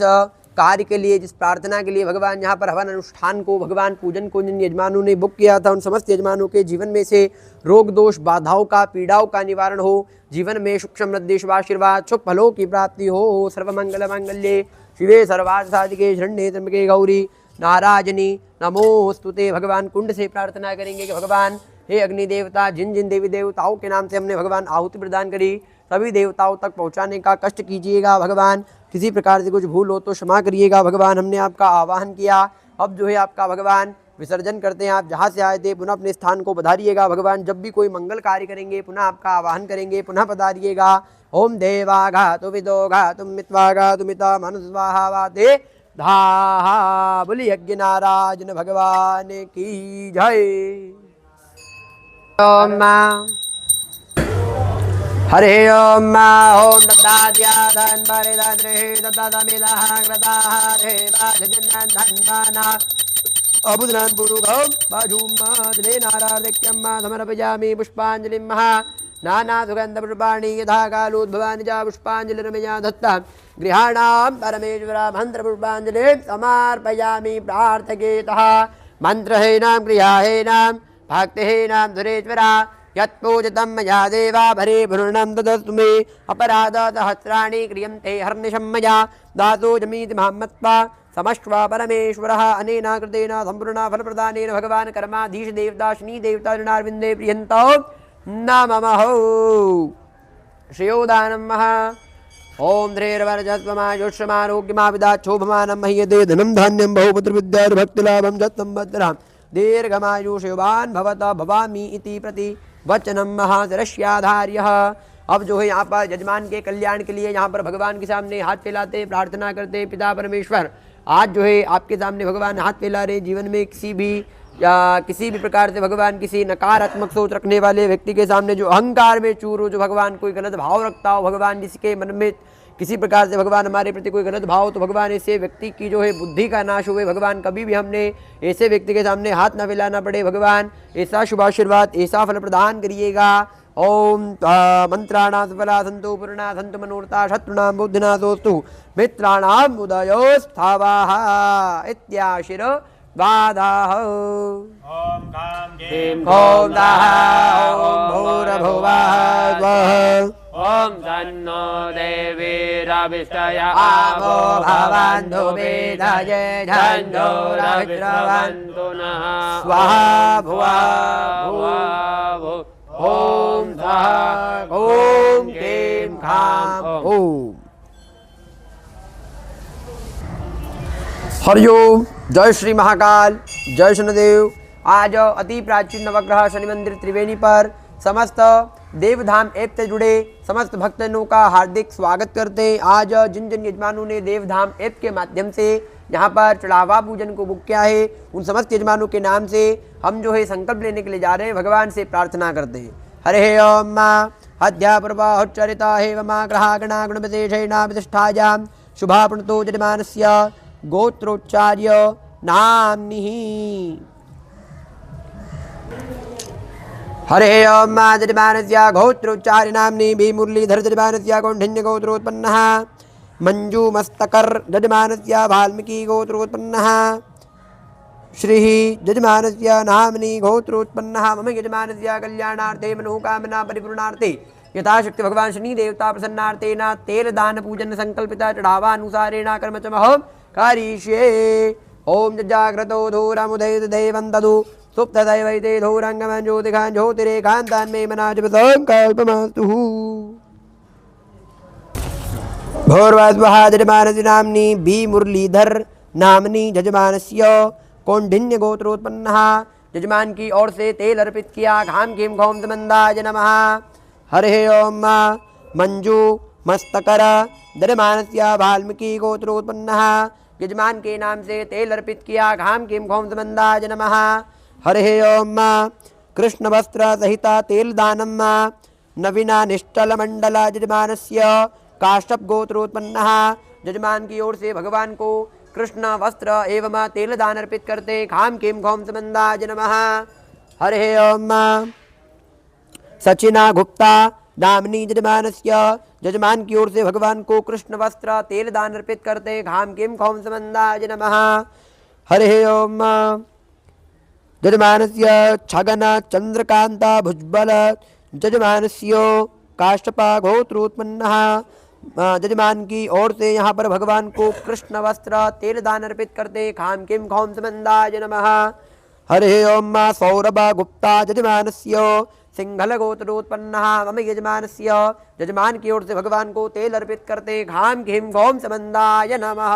कार्य के लिए, जिस प्रार्थना के लिए भगवान यहाँ पर हवन अनुष्ठान को, भगवान पूजन को जिन यजमानों ने बुक किया था, उन समस्त यजमानों के जीवन में से रोग दोष बाधाओं का, पीड़ाओं का निवारण हो, जीवन में सुख समृद्धि शुभाशीर्वाद शुभ फलों की प्राप्ति हो। सर्वमंगल मांगल्ये शिवे सर्वार्थ साधिके शरण्ये त्र्यंबके गौरी नारायणी नमोस्तुते। भगवान कुंड से प्रार्थना करेंगे कि भगवान हे अग्नि देवता, जिन जिन देवी देवताओं के नाम से हमने भगवान आहुति प्रदान करी, सभी देवताओं तक पहुंचाने का कष्ट कीजिएगा। भगवान किसी प्रकार से कुछ भूल हो तो क्षमा करिएगा। भगवान हमने आपका आवाहन किया, अब जो है आपका भगवान विसर्जन करते हैं। आप जहाँ से आए थे पुनः अपने स्थान को पधारिएगा। भगवान जब भी कोई मंगल कार्य करेंगे पुनः आपका आवाहन करेंगे, पुनः पधारिएगा। ओम देवाघातु विदोघातु मित्वाघातु मिता मनुस्वाहा वाते धाहा। बोलिए यज्ञ नारायण भगवान की जय। ओम हरे ओम ओम दत्ताद्याधन परिदाद्रे दत्तादमिदः कृताः देवाधिजनन धन्वाना अबुधनान् पुरुगं बाजुमादने नारार्ध्यक्यं समर्पयामि पुष्पाञ्जलिं नानासुगन्धपुष्पाणि यथा कालोद्भवानि च पुष्पाञ्जलिर्मया दत्ता गृहाणां परमेश्वरा मन्त्रपुष्पाञ्जलिं समर्पयामि प्रार्थयेतः मन्त्रहीनां क्रियाहीनां भक्तिहीनां सुरेश्वरा यत्पूजितं मया देवा भरे भृणं ददस्तु मे अपराधसहस्राणि क्रियन्ते हर्निशं मया दासोऽजमीति महामत्वा समश्वा परमेश्वरः अनेन कृतेन सम्पूर्णा फलप्रदानेन भगवान् कर्माधीश देवता शनि देवता चरणारविन्दे प्रियन्तौ नमः। श्रेयोदानं ओम ध्रेर्वर्जस्वमायुष्यमारोग्यमाविदाच्छोभमानं मह्यते धनं धान्यं बहुपुत्रविद्यार्भक्तिलाभं जत्संवत्सरां दीर्घमायुषयोवान् भवता भवामि इति प्रति वचनम महाशरस्याधार्यः। अब जो है यहाँ पर यजमान के कल्याण के लिए यहाँ पर भगवान के सामने हाथ फैलाते प्रार्थना करते। पिता परमेश्वर, आज जो है आपके सामने भगवान हाथ फैला रहे। जीवन में किसी भी प्रकार से भगवान किसी नकारात्मक सोच रखने वाले व्यक्ति के सामने, जो अहंकार में चूर हो, जो भगवान कोई गलत भाव रखता हो, भगवान जिसके मन में किसी प्रकार से भगवान हमारे प्रति कोई गलत भाव, तो भगवान ऐसे व्यक्ति की जो है बुद्धि का नाश हुए। भगवान कभी भी हमने ऐसे व्यक्ति के सामने हाथ न फैलाना पड़े। भगवान ऐसा शुभाशीर्वाद, ऐसा फल प्रदान करिएगा। ओम मंत्राणां सफला सन्तु पूर्णा सन्तु मनोरथा शत्रुणां बुद्धिनाशोऽस्तु मित्राणाम् उदयोस्थावाः इत्याशीर्वादाः। ओम गां ह्रीं ॐ दाः ॐ भूर्भुवः स्वः ओम तन्नो देवीरविष्टया आवो भवन्तु वेदये झञ्झोरविश्रवन्तु नः स्वाहा भुवा भुवा ओम सः ओम क्लीं खां ओम। हरिओम। जय श्री महाकाल, जय शनिदेव। आज अति प्राचीन नवग्रह शनि मंदिर त्रिवेणी पर समस्त देवधाम ऐप से जुड़े समस्त भक्तजनों का हार्दिक स्वागत करते हैं। आज जिन जिन यजमानों ने देवधाम ऐप के माध्यम से यहाँ पर चढ़ावा पूजन को बुक किया है, उन समस्त यजमानों के नाम से हम जो है संकल्प लेने के लिए जा रहे हैं। भगवान से प्रार्थना करते हैं। हरे ओम माँ अध्यापूर्वाचरिता हेव माँ ग्रहागणा गुणविशेषेणा प्रतिष्ठायां शुभाप्रणतो यजमानस्य गोत्रोच्चार्य नाम्निः। हरे ओम माँ यजमानस्य गोत्रोच्चार्य नाम्नि भी मुरलीधर यजमानस्य कौंडिन्य गोत्रोत्पन्नः मंजूमस्तकर यजमानस्य वाल्मीकि गोत्रोत्पन्नः श्रीः यजमानस्य नाम्नि गोत्रोत्पन्नः मम यजमानस्य कल्याणार्थे मनोकामना परिपूर्णार्थे यथाशक्ति भगवान शनि देवता प्रसन्नार्थेन तेल दान पूजन संकल्पिता चढ़ावानुसारेण कर्मचमहं करिष्ये। ओम जाग्रतो धूरमुदय देवं ददु सुप्तदैवैते धूरंगमं ज्योतिकां ज्योतिरेकान्तान् मे मनाजप संकल्पमस्तु। भोर्वास्वः यजमानस्य नाम्नि बी मुरलीधर नाम्नि यजमानस्य कौंडिन्य गोत्रोत्पन्नः। यजमान की ओर से तेल अर्पित किया। घाम घीम घौम दमंदाय नमः। हरे ओम मंजू मस्तकर यजमानस्य वाल्मीकि गोत्रोत्पन्नः। यजमान के नाम से तेल अर्पित किया। घाम घीम घौम दमंदाय नमः। हरे ओम कृष्ण वस्त्र सहित तेल दानम नवीना निष्ठल मंडल यजमानस्य काश्यप गोत्रोत्पन्नः। यजमान की ओर से भगवान को कृष्ण वस्त्र एवं तेल दान अर्पित करते। खाम किम घौम समन्दाय नमः। हरे ओम सचिना गुप्ता नाम्नि यजमानस्य। यजमान की ओर से भगवान को कृष्ण वस्त्र तेल दान अर्पित करते। खाम किम घौम समन्दाय नमः। हरे ओम यजमानस्य छगन चंद्रकांता भुजबल यजमानस्य काश्यप गोत्रोत्पन्नः। यजमान की ओर से यहाँ पर भगवान को कृष्ण वस्त्र तेल दान अर्पित करते। खाम किम घौम समन्दाय नमः। हरे ओम सौरभ गुप्ता यजमानस्य सिंहल गोत्रोत्पन्नः मम यजमानस्य। यजमान की ओर से भगवान को तेल अर्पित करते। खाम किम घौम समन्दाय नमः।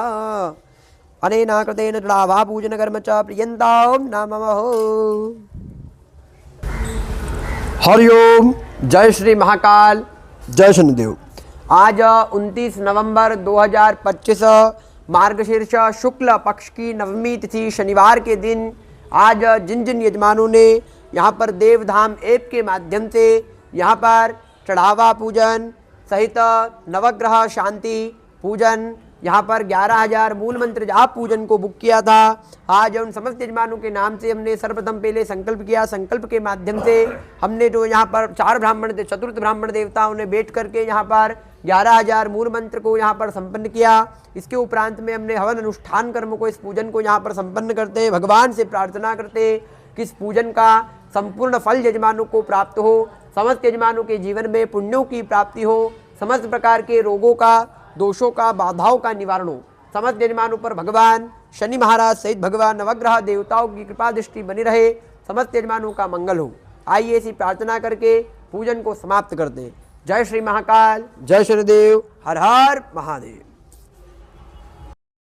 अनेन कृतेन चढ़ावा पूजन कर्म च प्रियन्तां नमः। हरि ओम। जय श्री महाकाल, जय शनिदेव। आज 29 नवंबर 2025 मार्गशीर्ष शुक्ल पक्ष की नवमी तिथि शनिवार के दिन आज जिन जिन यजमानों ने यहाँ पर देवधाम ऐप के माध्यम से यहाँ पर चढ़ावा पूजन सहित नवग्रह शांति पूजन यहाँ पर 11,000 मूल मंत्र जाप पूजन को बुक किया था, आज उन समस्त यजमानों के नाम से हमने सर्वप्रथम पहले संकल्प किया। संकल्प के माध्यम से हमने जो यहाँ पर चतुर्थ ब्राह्मण देवताओं ने बैठ करके यहाँ पर 11,000 मूल मंत्र को यहाँ पर संपन्न किया। इसके उपरांत में हमने हवन अनुष्ठान कर्म को, इस पूजन को यहाँ पर संपन्न करते, भगवान से प्रार्थना करते कि इस पूजन का संपूर्ण फल यजमानों को प्राप्त हो, समस्त यजमानों के जीवन में पुण्यों की प्राप्ति हो, समस्त प्रकार के रोगों का, दोषों का, बाधाओं का निवारण हो, समस्त यजमानों पर भगवान शनि महाराज सहित भगवान नवग्रह देवताओं की कृपा दृष्टि बनी रहे, समस्त यजमानों का मंगल हो। आइए ऐसी प्रार्थना करके पूजन को समाप्त करते हैं। जय श्री महाकाल, जय शनिदेव, हर हर महादेव।